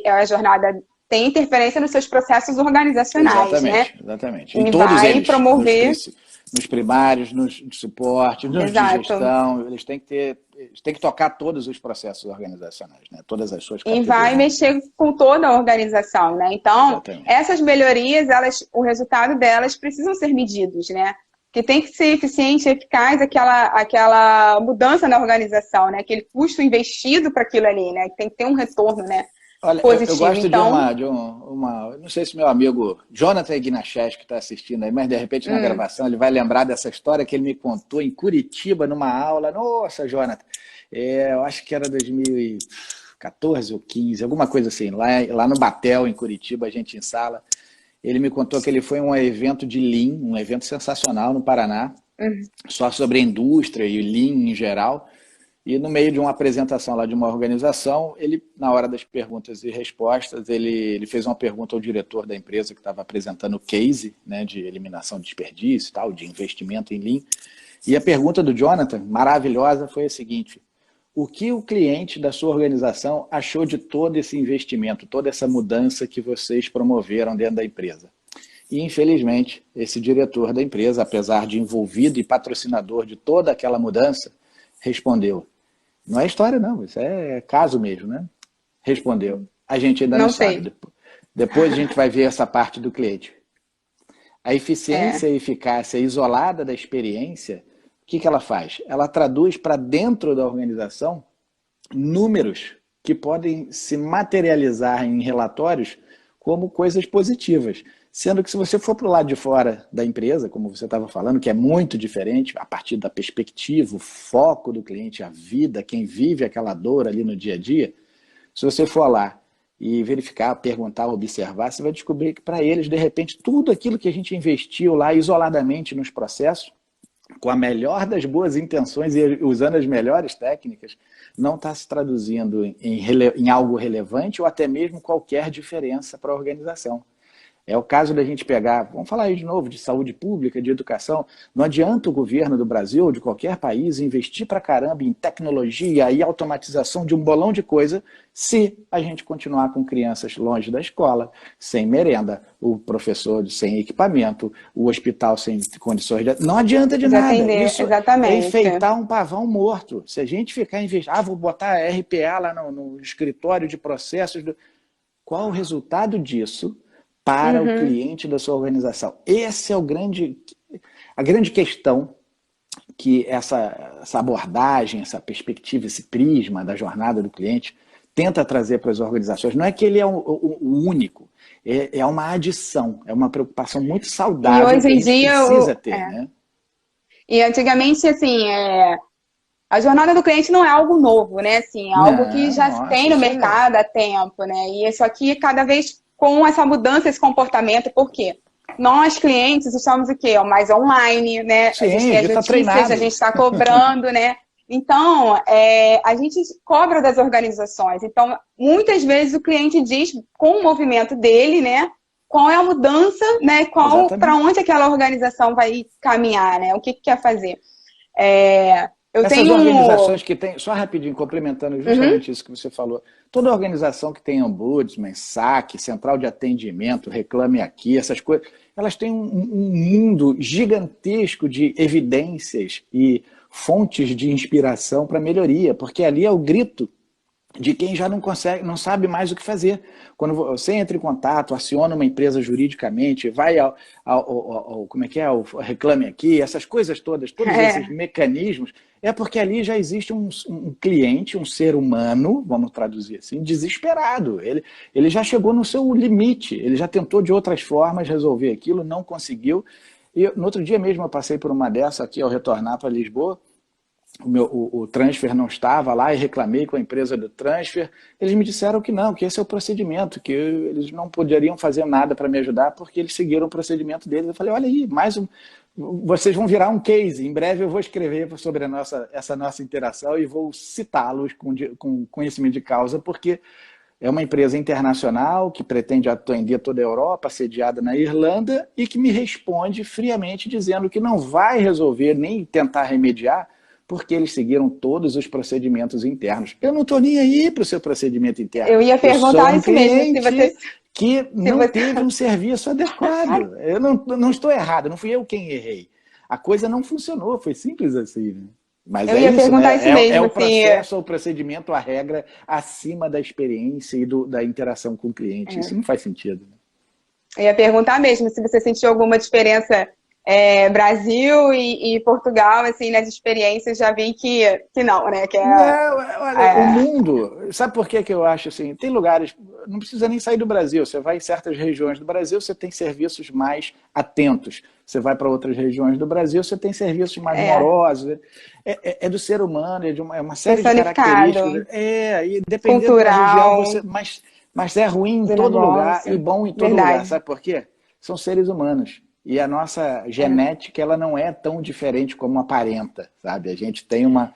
Speaker 1: a jornada tem interferência nos seus processos organizacionais, né?
Speaker 2: Exatamente.
Speaker 1: E
Speaker 2: Em todos
Speaker 1: vai
Speaker 2: eles,
Speaker 1: promover...
Speaker 2: nos primários, nos de suporte, nos de
Speaker 1: Exato.
Speaker 2: gestão, eles têm que tocar todos os processos organizacionais, né? Todas as suas
Speaker 1: E
Speaker 2: categorias.
Speaker 1: vai mexer com toda a organização, né? Então, essas melhorias, o resultado delas precisam ser medidos, né? Que tem que ser eficiente e eficaz aquela mudança na organização, né? Aquele custo investido para aquilo ali, né? Que tem que ter um retorno, né?
Speaker 2: Olha,
Speaker 1: positivo.
Speaker 2: Eu gosto
Speaker 1: então...
Speaker 2: de uma. Não sei se meu amigo Jonathan Ignachés, que está assistindo aí, mas de repente na gravação ele vai lembrar dessa história que ele me contou em Curitiba, numa aula. Nossa, Jonathan, eu acho que era 2014 ou 15, alguma coisa assim, lá no Batel, em Curitiba, a gente em sala. Ele me contou que ele foi a um evento de Lean, um evento sensacional no Paraná, só sobre a indústria e Lean em geral. E no meio de uma apresentação lá de uma organização, ele, na hora das perguntas e respostas, ele fez uma pergunta ao diretor da empresa que estava apresentando o case, né, de eliminação de desperdício e tal, de investimento em Lean. E a pergunta do Jonathan, maravilhosa, foi a seguinte: o que o cliente da sua organização achou de todo esse investimento, toda essa mudança que vocês promoveram dentro da empresa? E, infelizmente, esse diretor da empresa, apesar de envolvido e patrocinador de toda aquela mudança, respondeu: não é história não, isso é caso mesmo, né? Respondeu: a gente ainda não sabe. Depois a gente vai ver essa parte do cliente. A eficiência e eficácia isolada da experiência, o que ela faz? Ela traduz para dentro da organização números que podem se materializar em relatórios como coisas positivas. Sendo que se você for para o lado de fora da empresa, como você estava falando, que é muito diferente, a partir da perspectiva, o foco do cliente, a vida, quem vive aquela dor ali no dia a dia, se você for lá e verificar, perguntar, observar, você vai descobrir que para eles, de repente, tudo aquilo que a gente investiu lá isoladamente nos processos, com a melhor das boas intenções e usando as melhores técnicas, não está se traduzindo em algo relevante ou até mesmo qualquer diferença para a organização. É o caso da gente pegar, vamos falar aí de novo, de saúde pública, de educação. Não adianta o governo do Brasil ou de qualquer país investir pra caramba em tecnologia e automatização de um bolão de coisa se a gente continuar com crianças longe da escola, sem merenda, o professor sem equipamento, o hospital sem condições de... Não adianta de nada. Isso é enfeitar um pavão morto. Se a gente ficar investindo, vou botar a RPA lá no escritório de processos... Qual o resultado disso para o cliente da sua organização? Esse é a grande questão que essa abordagem, essa perspectiva, esse prisma da jornada do cliente tenta trazer para as organizações. Não é que ele é o único, é uma adição, é uma preocupação muito saudável
Speaker 1: hoje em
Speaker 2: que a gente precisa ter. Né?
Speaker 1: E antigamente, assim, a jornada do cliente não é algo novo, né? Assim, é algo que já tem no mercado há tempo, né? E isso aqui, cada vez com essa mudança, esse comportamento, por quê? Nós, clientes, estamos o quê? Mais online, né?
Speaker 2: Sim,
Speaker 1: a gente tem as notícias, a gente está cobrando, né? Então, a gente cobra das organizações. Então, muitas vezes o cliente diz, com o movimento dele, né? Qual é a mudança, né? Para onde aquela organização vai caminhar, né? O que quer fazer.
Speaker 2: Essas organizações que tem, só rapidinho, complementando justamente isso que você falou, toda organização que tem ombudsman, SAC, central de atendimento, reclame aqui, essas coisas, elas têm um mundo gigantesco de evidências e fontes de inspiração para melhoria, porque ali é o grito de quem já não consegue, não sabe mais o que fazer. Quando você entra em contato, aciona uma empresa juridicamente, vai como é que é, o reclame aqui, essas coisas todos esses mecanismos, É porque ali já existe um cliente, um ser humano, vamos traduzir assim, desesperado. Ele já chegou no seu limite, ele já tentou de outras formas resolver aquilo, não conseguiu. E no outro dia mesmo eu passei por uma dessa aqui ao retornar para Lisboa. O transfer não estava lá e reclamei com a empresa do transfer. Eles me disseram que não, que esse é o procedimento, que eles não poderiam fazer nada para me ajudar porque eles seguiram o procedimento deles. Eu falei, olha aí, vocês vão virar um case. Em breve eu vou escrever sobre essa nossa interação e vou citá-los com conhecimento de causa, porque é uma empresa internacional que pretende atender toda a Europa, sediada na Irlanda, e que me responde friamente dizendo que não vai resolver nem tentar remediar porque eles seguiram todos os procedimentos internos. Eu não estou nem aí para o seu procedimento interno.
Speaker 1: Eu ia perguntar isso mesmo. Se você...
Speaker 2: que não teve um serviço adequado. Eu não estou errado, não fui eu quem errei. A coisa não funcionou, foi simples assim. Né? Mas
Speaker 1: eu ia perguntar isso mesmo.
Speaker 2: É o processo, o procedimento, a regra acima da experiência e da interação com o cliente. Isso não faz sentido. Né?
Speaker 1: Eu ia perguntar mesmo se você sentiu alguma diferença Brasil e Portugal, assim, nas experiências, já vi que não, né?
Speaker 2: Não, olha, o mundo, sabe por que eu acho assim? Tem lugares, não precisa nem sair do Brasil, você vai em certas regiões do Brasil, você tem serviços mais atentos. Você vai para outras regiões do Brasil, você tem serviços mais morosos. É do ser humano, é de uma série de características. E dependendo
Speaker 1: cultural,
Speaker 2: da região, mas é ruim em todo lugar e bom em todo lugar. Sabe por quê? São seres humanos. E a nossa genética, ela não é tão diferente como aparenta, sabe? A gente tem uma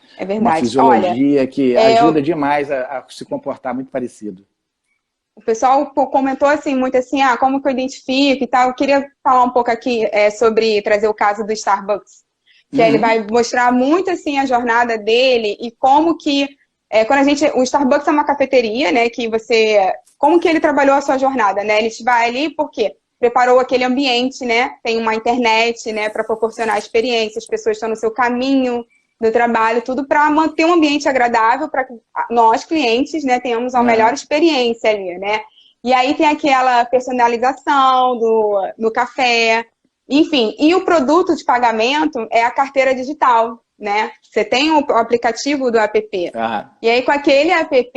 Speaker 2: fisiologia que ajuda demais a se comportar muito parecido.
Speaker 1: O pessoal comentou assim, muito assim, como que eu identifico e tal. Eu queria falar um pouco aqui sobre trazer o caso do Starbucks. Que ele vai mostrar muito assim a jornada dele e como que, quando o Starbucks é uma cafeteria, né? Como que ele trabalhou a sua jornada, né? Ele vai ali porque preparou aquele ambiente, né? Tem uma internet, né, para proporcionar experiência, as pessoas estão no seu caminho do trabalho, tudo para manter um ambiente agradável para que nós, clientes, né, tenhamos uma melhor experiência ali, né? E aí tem aquela personalização do café, enfim. E o produto de pagamento é a carteira digital, né? Você tem o aplicativo do app. E aí, com aquele app,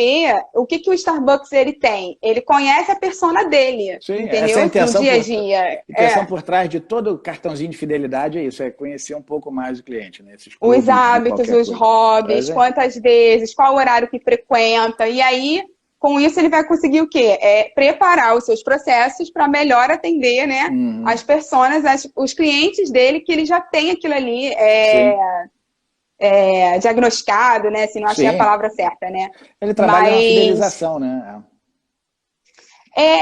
Speaker 1: o que o Starbucks ele tem? Ele conhece a persona dele, entendeu? No dia a dia.
Speaker 2: A intenção por trás de todo o cartãozinho de fidelidade é isso, é conhecer um pouco mais o cliente, né?
Speaker 1: Os hábitos, os hobbies, quantas vezes, qual horário que frequenta. E aí, com isso, ele vai conseguir o quê? Preparar os seus processos para melhor atender, né? As personas, os clientes dele, que ele já tem aquilo ali diagnosticado, né? Se não achei a palavra certa, né?
Speaker 2: Ele trabalha na fidelização, né?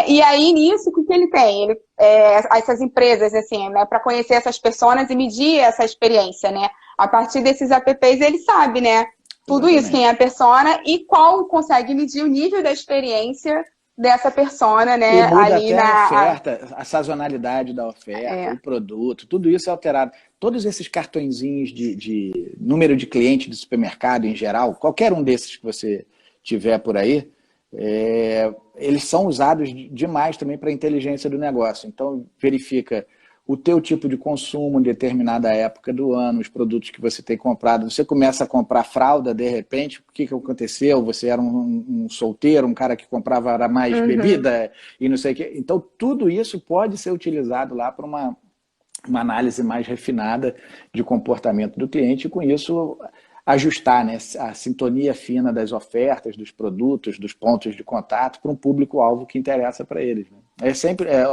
Speaker 1: E aí, nisso, o que ele tem? Essas empresas, assim, né? Para conhecer essas pessoas e medir essa experiência, né? A partir desses apps, ele sabe, né? Tudo isso, quem é a persona e qual consegue medir o nível da experiência dessa persona, né?
Speaker 2: E muda ali até a oferta, a sazonalidade da oferta, o produto, tudo isso é alterado. Todos esses cartõezinhos de número de cliente de supermercado em geral, qualquer um desses que você tiver por aí, eles são usados demais também para a inteligência do negócio. Então, verifica o teu tipo de consumo em determinada época do ano, os produtos que você tem comprado. Você começa a comprar fralda, de repente, o que aconteceu? Você era um solteiro, um cara que comprava mais bebida e não sei o quê. Então, tudo isso pode ser utilizado lá para uma análise mais refinada de comportamento do cliente e, com isso, ajustar, né, a sintonia fina das ofertas, dos produtos, dos pontos de contato para um público-alvo que interessa para eles. Né?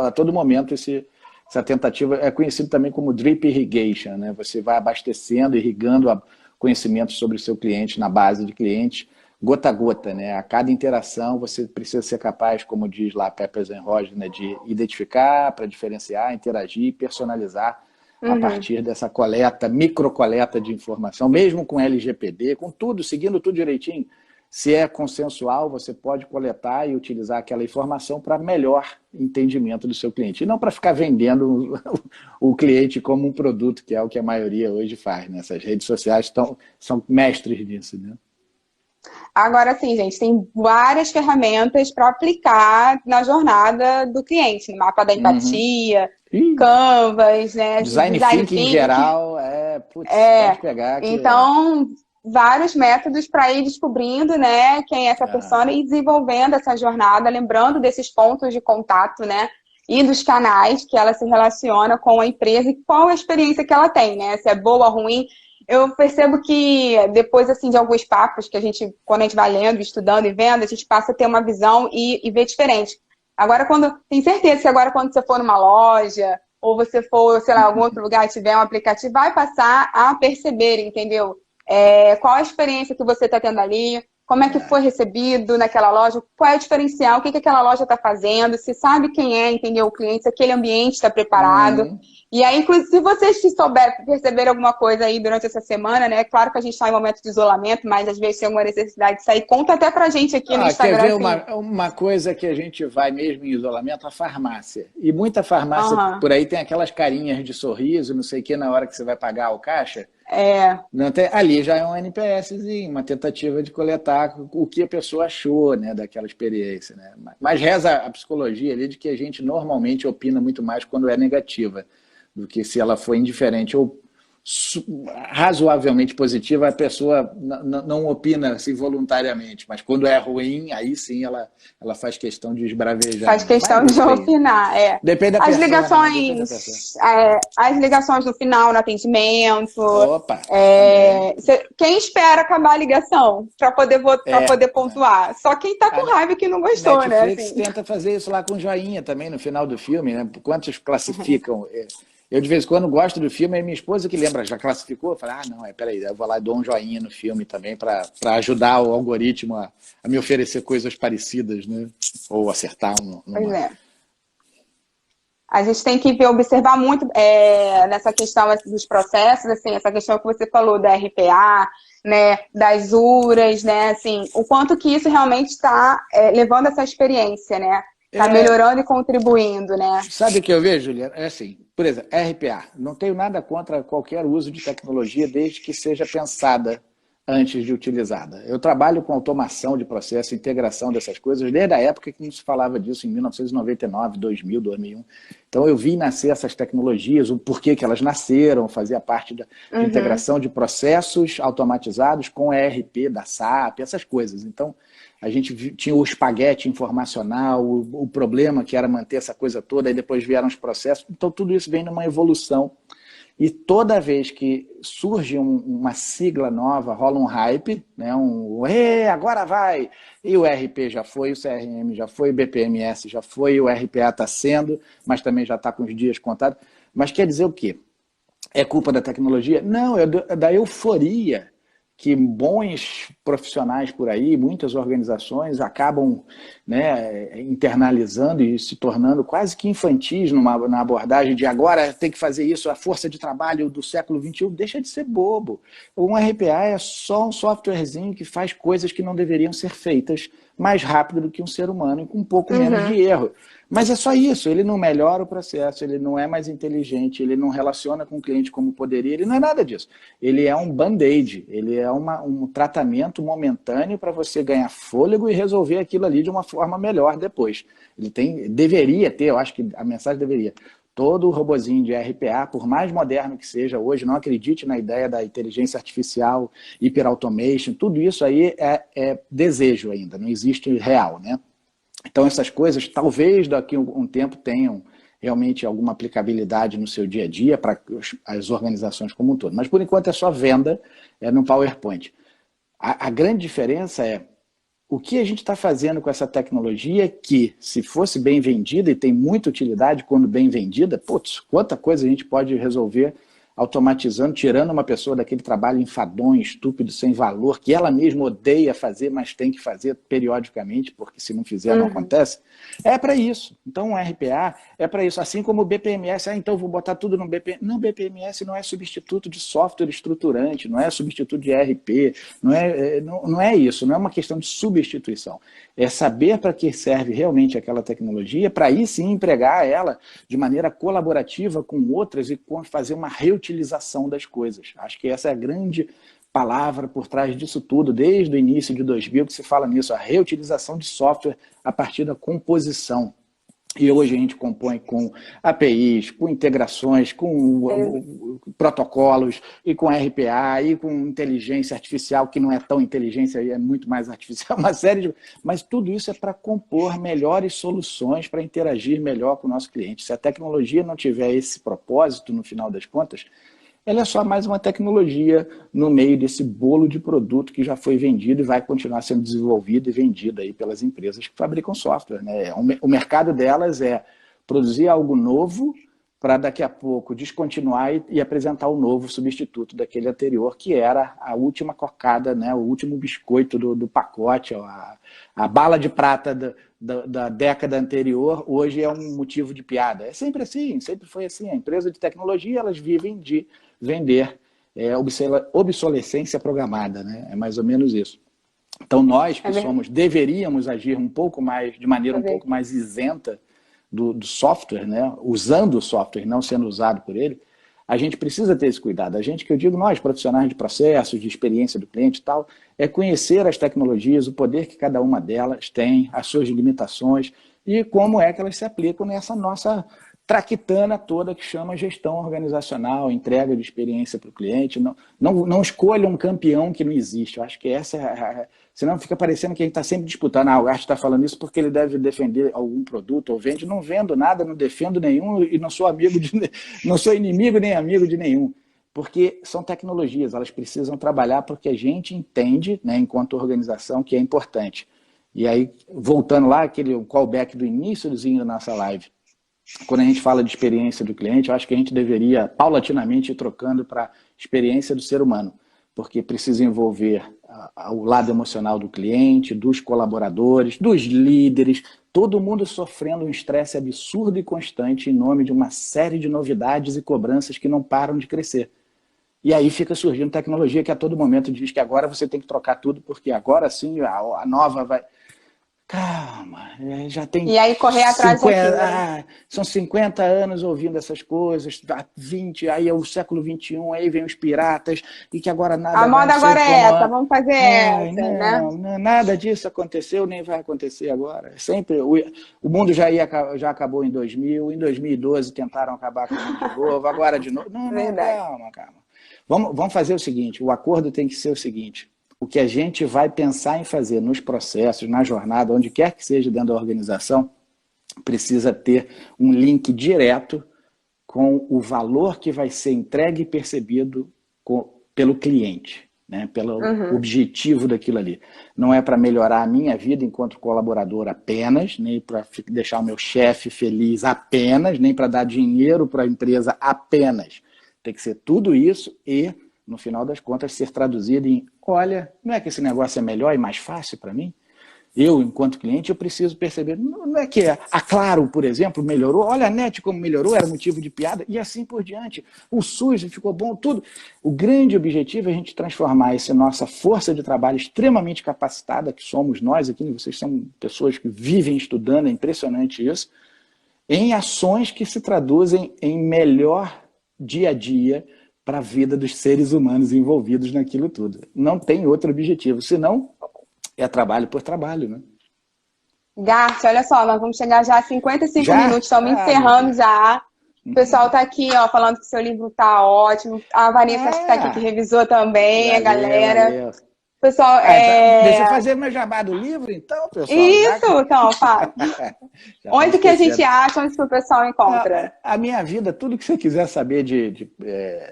Speaker 2: A todo momento, essa tentativa é conhecido também como drip irrigation, né? Você vai abastecendo, irrigando conhecimentos sobre o seu cliente na base de clientes, gota a gota, né? A cada interação você precisa ser capaz, como diz lá Peppers and Rogers, né, de identificar, para diferenciar, interagir, personalizar a partir dessa microcoleta de informação, mesmo com LGPD, com tudo, seguindo tudo direitinho. Se é consensual, você pode coletar e utilizar aquela informação para melhor entendimento do seu cliente. E não para ficar vendendo o cliente como um produto, que é o que a maioria hoje faz. Né? Essas redes sociais são mestres disso. Né?
Speaker 1: Agora sim, gente, tem várias ferramentas para aplicar na jornada do cliente. No mapa da empatia, Canvas, né?
Speaker 2: Design thinking em geral, putz,
Speaker 1: É,
Speaker 2: pode pegar que...
Speaker 1: então, vários métodos para ir descobrindo, né, quem é essa
Speaker 2: Aham.
Speaker 1: pessoa e desenvolvendo essa jornada, lembrando desses pontos de contato, né, e dos canais que ela se relaciona com a empresa e qual a experiência que ela tem, né, se é boa ou ruim. Eu percebo que depois, assim, de alguns papos que a gente, quando a gente vai lendo, estudando e vendo, a gente passa a ter uma visão e ver diferente. Agora, tenho certeza que agora quando você for numa loja ou você for, sei lá, em algum outro lugar e tiver um aplicativo, vai passar a perceber, entendeu? Qual a experiência que você está tendo ali, como é que foi recebido naquela loja, qual é o diferencial, o que aquela loja está fazendo, se sabe quem é, entendeu? O cliente, se aquele ambiente está preparado.
Speaker 2: Uhum.
Speaker 1: E aí, inclusive, se vocês perceber alguma coisa aí durante essa semana, né? É claro que a gente está em momento de isolamento, mas às vezes tem alguma necessidade de sair, conta até pra gente aqui no
Speaker 2: Quer
Speaker 1: Instagram,
Speaker 2: ver
Speaker 1: assim.
Speaker 2: uma coisa que a gente vai mesmo em isolamento? A farmácia. E muita farmácia
Speaker 1: Aham.
Speaker 2: por aí tem aquelas carinhas de sorriso, não sei o que, na hora que você vai pagar o caixa.
Speaker 1: É,
Speaker 2: Não tem, ali já é um NPSzinho, uma tentativa de coletar o que a pessoa achou, né, daquela experiência. Né? Mas reza a psicologia ali de que a gente normalmente opina muito mais quando é negativa, do que se ela foi indiferente ou razoavelmente positiva, a pessoa não opina assim, voluntariamente, mas quando é ruim, aí sim ela faz questão de esbravejar.
Speaker 1: faz
Speaker 2: Né? Mas
Speaker 1: questão de
Speaker 2: depende.
Speaker 1: opinar, é.
Speaker 2: Depende da
Speaker 1: As
Speaker 2: persona, né? Depende da persona.
Speaker 1: ligações, as ligações no final, no atendimento.
Speaker 2: Opa, também.
Speaker 1: Quem espera acabar a ligação para poder pontuar? Só quem tá com
Speaker 2: A
Speaker 1: raiva que não gostou, né?
Speaker 2: Netflix
Speaker 1: Assim.
Speaker 2: tenta fazer isso lá com joinha também no final do filme, né? Quantos classificam? Eu, de vez em quando, gosto do filme, e minha esposa que lembra, já classificou? Eu falei, não, peraí, eu vou lá e dou um joinha no filme também para ajudar o algoritmo a me oferecer coisas parecidas, né? Ou acertar
Speaker 1: Pois
Speaker 2: numa...
Speaker 1: é. A gente tem que observar muito nessa questão assim, dos processos, assim, essa questão que você falou da RPA, né, das URAs, né, assim, o quanto que isso realmente está levando essa experiência, né? Está
Speaker 2: É,
Speaker 1: melhorando e contribuindo, né?
Speaker 2: sabe o que eu vejo, Juliana? É assim, por exemplo, RPA. Não tenho nada contra qualquer uso de tecnologia desde que seja pensada antes de utilizada. Eu trabalho com automação de processo, integração dessas coisas, desde a época que não se falava disso, em 1999, 2000, 2001. Então eu vi nascer essas tecnologias, o porquê que elas nasceram, fazia parte de
Speaker 1: Uhum.
Speaker 2: integração de processos automatizados com ERP da SAP, essas coisas. Então, a gente tinha o espaguete informacional, o problema que era manter essa coisa toda, e depois vieram os processos. Então, tudo isso vem numa evolução. E toda vez que surge uma sigla nova, rola um hype, né? Agora vai! E o RP já foi, o CRM já foi, o BPMS já foi, o RPA está sendo, mas também já está com os dias contados. Mas quer dizer o quê? É culpa da tecnologia? Não, é da euforia que bons profissionais por aí, muitas organizações acabam, né, internalizando e se tornando quase que infantis na abordagem de agora tem que fazer isso, a força de trabalho do século XXI deixa de ser bobo. Um RPA é só um softwarezinho que faz coisas que não deveriam ser feitas mais rápido do que um ser humano e com um pouco menos de
Speaker 1: Uhum.
Speaker 2: erro. Mas é só isso, ele não melhora o processo, ele não é mais inteligente, ele não relaciona com o cliente como poderia, ele não é nada disso. Ele é um band-aid, ele é um tratamento momentâneo para você ganhar fôlego e resolver aquilo ali de uma forma melhor depois. Deveria ter, eu acho que a mensagem deveria, todo robozinho de RPA, por mais moderno que seja hoje, não acredite na ideia da inteligência artificial, hiperautomation, tudo isso aí é desejo ainda, não existe real, né? Então, essas coisas, talvez daqui a um tempo tenham realmente alguma aplicabilidade no seu dia a dia para as organizações como um todo. Mas, por enquanto, é só venda no PowerPoint. A grande diferença é o que a gente está fazendo com essa tecnologia que, se fosse bem vendida, e tem muita utilidade quando bem vendida, putz, quanta coisa a gente pode resolver automatizando, tirando uma pessoa daquele trabalho enfadonho, estúpido, sem valor, que ela mesma odeia fazer, mas tem que fazer periodicamente, porque se não fizer não
Speaker 1: Uhum.
Speaker 2: acontece. É para isso. Então, o RPA é para isso. Assim como o BPMS, então vou botar tudo no BPMS. Não, BPMS não é substituto de software estruturante, não é substituto de ERP, não é isso, não é uma questão de substituição. É saber para que serve realmente aquela tecnologia, para aí sim empregar ela de maneira colaborativa com outras e fazer uma reutilização das coisas. Acho que essa é a grande palavra por trás disso tudo, desde o início de 2000 que se fala nisso, a reutilização de software a partir da composição. E hoje a gente compõe com APIs, com integrações, com protocolos, e com RPA, e com inteligência artificial, que não é tão inteligência, é muito mais artificial, uma série de... Mas tudo isso é para compor melhores soluções, para interagir melhor com o nosso cliente. Se a tecnologia não tiver esse propósito, no final das contas, ela é só mais uma tecnologia no meio desse bolo de produto que já foi vendido e vai continuar sendo desenvolvido e vendido aí pelas empresas que fabricam software, né? O mercado delas é produzir algo novo para daqui a pouco descontinuar e apresentar o novo substituto daquele anterior, que era a última cocada, né? O último biscoito do pacote, a bala de prata da década anterior, hoje é um motivo de piada. É sempre assim, sempre foi assim. A empresa de tecnologia, elas vivem de vender obsolescência programada, né? É mais ou menos isso. Então nós que deveríamos agir um pouco mais, de maneira um pouco mais isenta do software, né? Usando o software, não sendo usado por ele, a gente precisa ter esse cuidado. A gente, que eu digo, nós, profissionais de processos, de experiência do cliente e tal, é conhecer as tecnologias, o poder que cada uma delas tem, as suas limitações e como é que elas se aplicam nessa nossa traquitana toda que chama gestão organizacional, entrega de experiência para o cliente. Não escolha um campeão que não existe. Eu acho que essa é senão fica parecendo que a gente está sempre disputando. O Gart está falando isso porque ele deve defender algum produto ou vende. Não vendo nada, não defendo nenhum e não sou não sou inimigo nem amigo de nenhum. Porque são tecnologias, elas precisam trabalhar porque a gente entende, né, enquanto organização, que é importante. E aí, voltando lá, aquele callback do iníciozinho da nossa live, quando a gente fala de experiência do cliente, eu acho que a gente deveria paulatinamente ir trocando para experiência do ser humano, porque precisa envolver o lado emocional do cliente, dos colaboradores, dos líderes, todo mundo sofrendo um estresse absurdo e constante em nome de uma série de novidades e cobranças que não param de crescer. E aí fica surgindo tecnologia que a todo momento diz que agora você tem que trocar tudo, porque agora sim a nova vai... Calma, já tem
Speaker 1: e aí correr atrás
Speaker 2: 50,
Speaker 1: daquilo, né?
Speaker 2: são 50 anos ouvindo essas coisas, 20, aí é o século XXI, aí vem os piratas, e que agora nada
Speaker 1: A
Speaker 2: mais
Speaker 1: moda
Speaker 2: ser
Speaker 1: agora é
Speaker 2: como...
Speaker 1: essa, vamos fazer essa, né?
Speaker 2: Não, nada disso aconteceu, nem vai acontecer agora. Sempre, o mundo já acabou em 2000, em 2012 tentaram acabar com o mundo de novo, agora de novo. Não, calma. Vamos fazer o seguinte, o acordo tem que ser o seguinte: o que a gente vai pensar em fazer nos processos, na jornada, onde quer que seja dentro da organização, precisa ter um link direto com o valor que vai ser entregue e percebido pelo cliente, né? Pelo objetivo daquilo ali. Não é para melhorar a minha vida enquanto colaborador apenas, nem para deixar o meu chefe feliz apenas, nem para dar dinheiro para a empresa apenas. Tem que ser tudo isso e, no final das contas, ser traduzido em: olha, não é que esse negócio é melhor e mais fácil para mim? Eu, enquanto cliente, eu preciso perceber. Não é que a Claro, por exemplo, melhorou. Olha a NET como melhorou, era motivo de piada, e assim por diante. O SUS ficou bom, tudo. O grande objetivo é a gente transformar essa nossa força de trabalho extremamente capacitada, que somos nós aqui, vocês são pessoas que vivem estudando, é impressionante isso, em ações que se traduzem em melhor dia a dia para a vida dos seres humanos envolvidos naquilo tudo. Não tem outro objetivo, senão é trabalho por trabalho, né?
Speaker 1: Gart, olha só, nós vamos chegar já a 55
Speaker 2: já?
Speaker 1: minutos, estamos encerrando já. O pessoal está aqui, ó, falando que seu livro tá ótimo. A Vanessa está aqui que revisou também, a galera.
Speaker 2: Valeu.
Speaker 1: Pessoal,
Speaker 2: então, deixa eu fazer meu jabá do livro, então, pessoal.
Speaker 1: Isso, então, fala. Onde que a gente acha, onde que o pessoal encontra?
Speaker 2: A minha vida, tudo que você quiser saber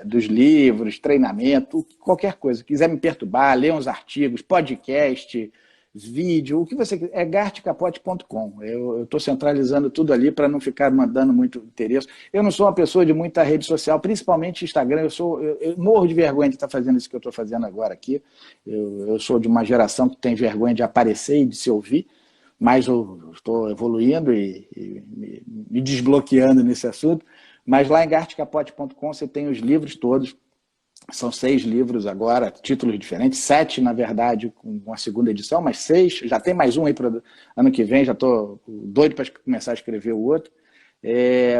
Speaker 2: dos livros, treinamento, qualquer coisa. Quiser me perturbar, ler uns artigos, podcast, vídeo, o que você quiser, é gartcapote.com. Eu estou centralizando tudo ali para não ficar mandando muito interesse. Eu não sou uma pessoa de muita rede social, principalmente Instagram. Eu morro de vergonha de estar fazendo isso que eu estou fazendo agora aqui. Eu sou de uma geração que tem vergonha de aparecer e de se ouvir, mas eu estou evoluindo e me desbloqueando nesse assunto. Mas lá em gartcapote.com você tem os livros todos. São 6 livros agora, títulos diferentes, 7 na verdade com uma segunda edição, mas 6, já tem mais um aí para o ano que vem, já estou doido para começar a escrever o outro.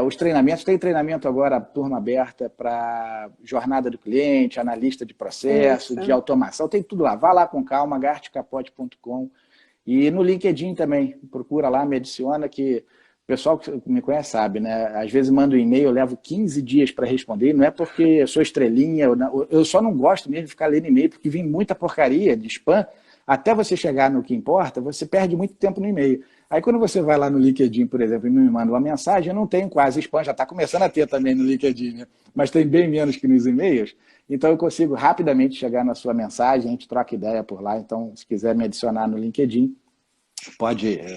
Speaker 2: Os treinamentos, tem treinamento agora, turma aberta para jornada do cliente, analista de processo, de automação, tem tudo lá. Vá lá com calma, gartcapote.com, e no LinkedIn também, procura lá, me adiciona que pessoal que me conhece sabe, né? Às vezes mando um e-mail, eu levo 15 dias para responder, não é porque eu sou estrelinha, eu só não gosto mesmo de ficar lendo e-mail, porque vem muita porcaria de spam, até você chegar no que importa, você perde muito tempo no e-mail. Aí quando você vai lá no LinkedIn, por exemplo, e me manda uma mensagem, eu não tenho quase spam, já está começando a ter também no LinkedIn, né? Mas tem bem menos que nos e-mails, então eu consigo rapidamente chegar na sua mensagem, a gente troca ideia por lá, então se quiser me adicionar no LinkedIn,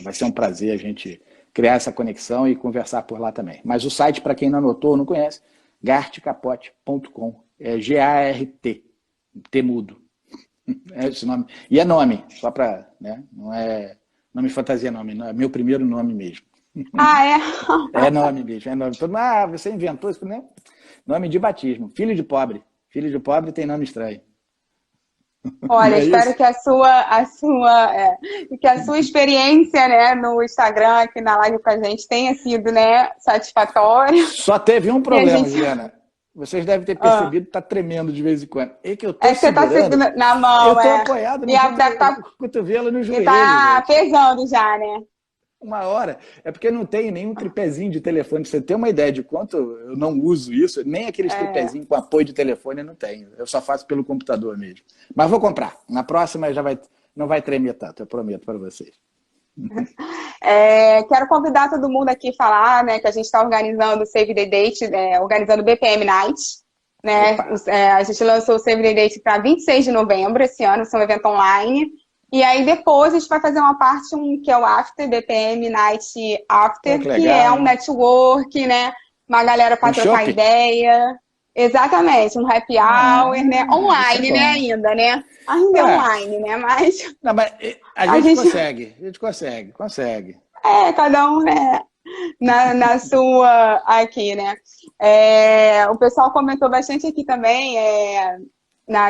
Speaker 2: vai ser um prazer a gente criar essa conexão e conversar por lá também. Mas o site, para quem não anotou ou não conhece, gartcapote.com, é G-A-R-T, T mudo. É esse nome. E é nome, só para, né? Não é nome fantasia, nome, não, é meu primeiro nome mesmo.
Speaker 1: Ah, é?
Speaker 2: É nome mesmo, é nome. Todo mundo, você inventou isso, né? Nome de batismo. Filho de pobre. Filho de pobre tem nome estranho.
Speaker 1: Olha,
Speaker 2: Não é
Speaker 1: espero
Speaker 2: isso?
Speaker 1: que que a sua experiência, né, no Instagram, aqui na live com a gente, tenha sido, né, satisfatória.
Speaker 2: Só teve um
Speaker 1: E a
Speaker 2: problema,
Speaker 1: gente.
Speaker 2: Juliana. Vocês devem ter
Speaker 1: Ah,
Speaker 2: percebido que está tremendo de vez em quando. É que eu estou
Speaker 1: é que você tá
Speaker 2: segurando,
Speaker 1: segurando na
Speaker 2: eu
Speaker 1: mão,
Speaker 2: estou
Speaker 1: é.
Speaker 2: apoiado
Speaker 1: E
Speaker 2: no
Speaker 1: deve tá,
Speaker 2: cotovelo e no
Speaker 1: e
Speaker 2: joelho,
Speaker 1: tá
Speaker 2: gente.
Speaker 1: pesando já, né?
Speaker 2: Uma hora. É porque não tem nenhum tripézinho de telefone. Pra você ter uma ideia de quanto eu não uso isso, nem aqueles
Speaker 1: É.
Speaker 2: tripézinhos com apoio de telefone eu não tenho. Eu só faço pelo computador mesmo. Mas vou comprar. Na próxima não vai tremer tanto, eu prometo para vocês.
Speaker 1: Quero convidar todo mundo aqui a falar, né, que a gente está organizando o Save the Date, organizando o BPM Night, né?
Speaker 2: Opa!
Speaker 1: A gente lançou o Save the Date para 26 de novembro esse ano, esse é um evento online. E aí depois a gente vai fazer uma parte que é o After, BPM Night
Speaker 2: Pô,
Speaker 1: After,
Speaker 2: que
Speaker 1: que é
Speaker 2: legal,
Speaker 1: um
Speaker 2: hein?
Speaker 1: network, né? Uma galera para
Speaker 2: Um
Speaker 1: trocar
Speaker 2: chopp?
Speaker 1: ideia. Exatamente, um happy hour, né?
Speaker 2: Isso é
Speaker 1: Online, né,
Speaker 2: bom.
Speaker 1: ainda, né? Ainda é
Speaker 2: É,
Speaker 1: online, né? Mas
Speaker 2: não, mas a
Speaker 1: a
Speaker 2: gente
Speaker 1: gente,
Speaker 2: consegue, a gente consegue, consegue.
Speaker 1: cada um, né? Na sua aqui, né? O pessoal comentou bastante aqui também,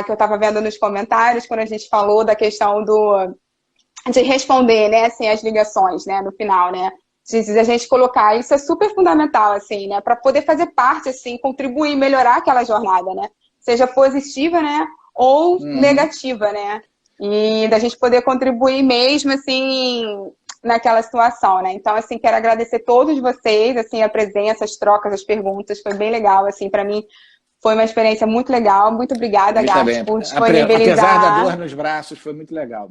Speaker 1: que eu estava vendo nos comentários, quando a gente falou da questão de responder, né, assim, as ligações, né, no final, né? De a gente colocar, isso é super fundamental, assim, né? Para poder fazer parte, assim, contribuir, melhorar aquela jornada, né? Seja positiva, né? Ou
Speaker 2: Uhum.
Speaker 1: negativa, né? E da gente poder contribuir mesmo, assim, naquela situação, né? Então, assim, quero agradecer todos vocês, assim, a presença, as trocas, as perguntas, foi bem legal, assim, para mim foi uma experiência muito legal. Muito
Speaker 2: Pra
Speaker 1: obrigada,
Speaker 2: mim
Speaker 1: Gart,
Speaker 2: também.
Speaker 1: por
Speaker 2: Apesar da
Speaker 1: disponibilizar
Speaker 2: dor nos braços, foi muito legal.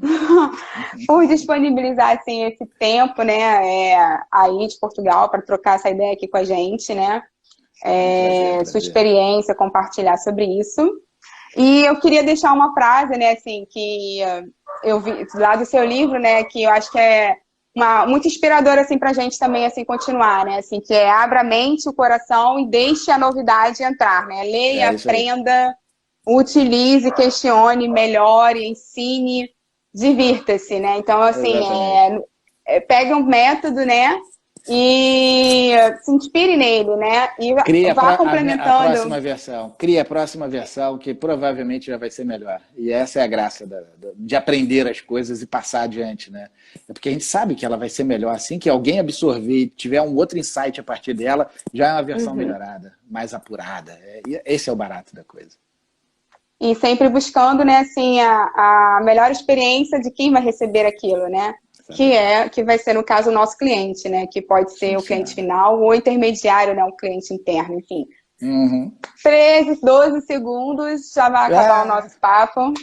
Speaker 1: por disponibilizar assim, esse tempo, né, aí de Portugal para trocar essa ideia aqui com a gente, né?
Speaker 2: É um prazer,
Speaker 1: Sua
Speaker 2: prazer.
Speaker 1: experiência, compartilhar sobre isso. E eu queria deixar uma frase, né, assim, que eu vi lá do seu livro, né, que eu acho que é muito inspiradora assim para a gente também assim continuar, né, assim, que é abra a mente, o coração e deixe a novidade entrar, né? Leia,
Speaker 2: É isso aí.
Speaker 1: aprenda, utilize, questione, melhore, ensine, divirta-se, né? Então, assim,
Speaker 2: Exatamente.
Speaker 1: pegue um método, né? E se inspire nele, né? E
Speaker 2: Cria
Speaker 1: vá
Speaker 2: a
Speaker 1: complementando.
Speaker 2: próxima versão. Cria a próxima versão, que provavelmente já vai ser melhor. E essa é a graça de aprender as coisas e passar adiante, né? É porque a gente sabe que ela vai ser melhor. Assim que alguém absorver e tiver um outro insight a partir dela, já é uma versão
Speaker 1: Uhum.
Speaker 2: melhorada, mais apurada. Esse é o barato da coisa.
Speaker 1: E sempre buscando, né, assim, a melhor experiência de quem vai receber aquilo, né?
Speaker 2: Exatamente.
Speaker 1: Que vai ser, no caso, o nosso cliente, né? Que pode ser
Speaker 2: Sim,
Speaker 1: o cliente
Speaker 2: senhora.
Speaker 1: final ou intermediário, né? Um cliente interno, enfim.
Speaker 2: Uhum.
Speaker 1: 13, 12 segundos, já vai acabar o
Speaker 2: Ah,
Speaker 1: nosso papo.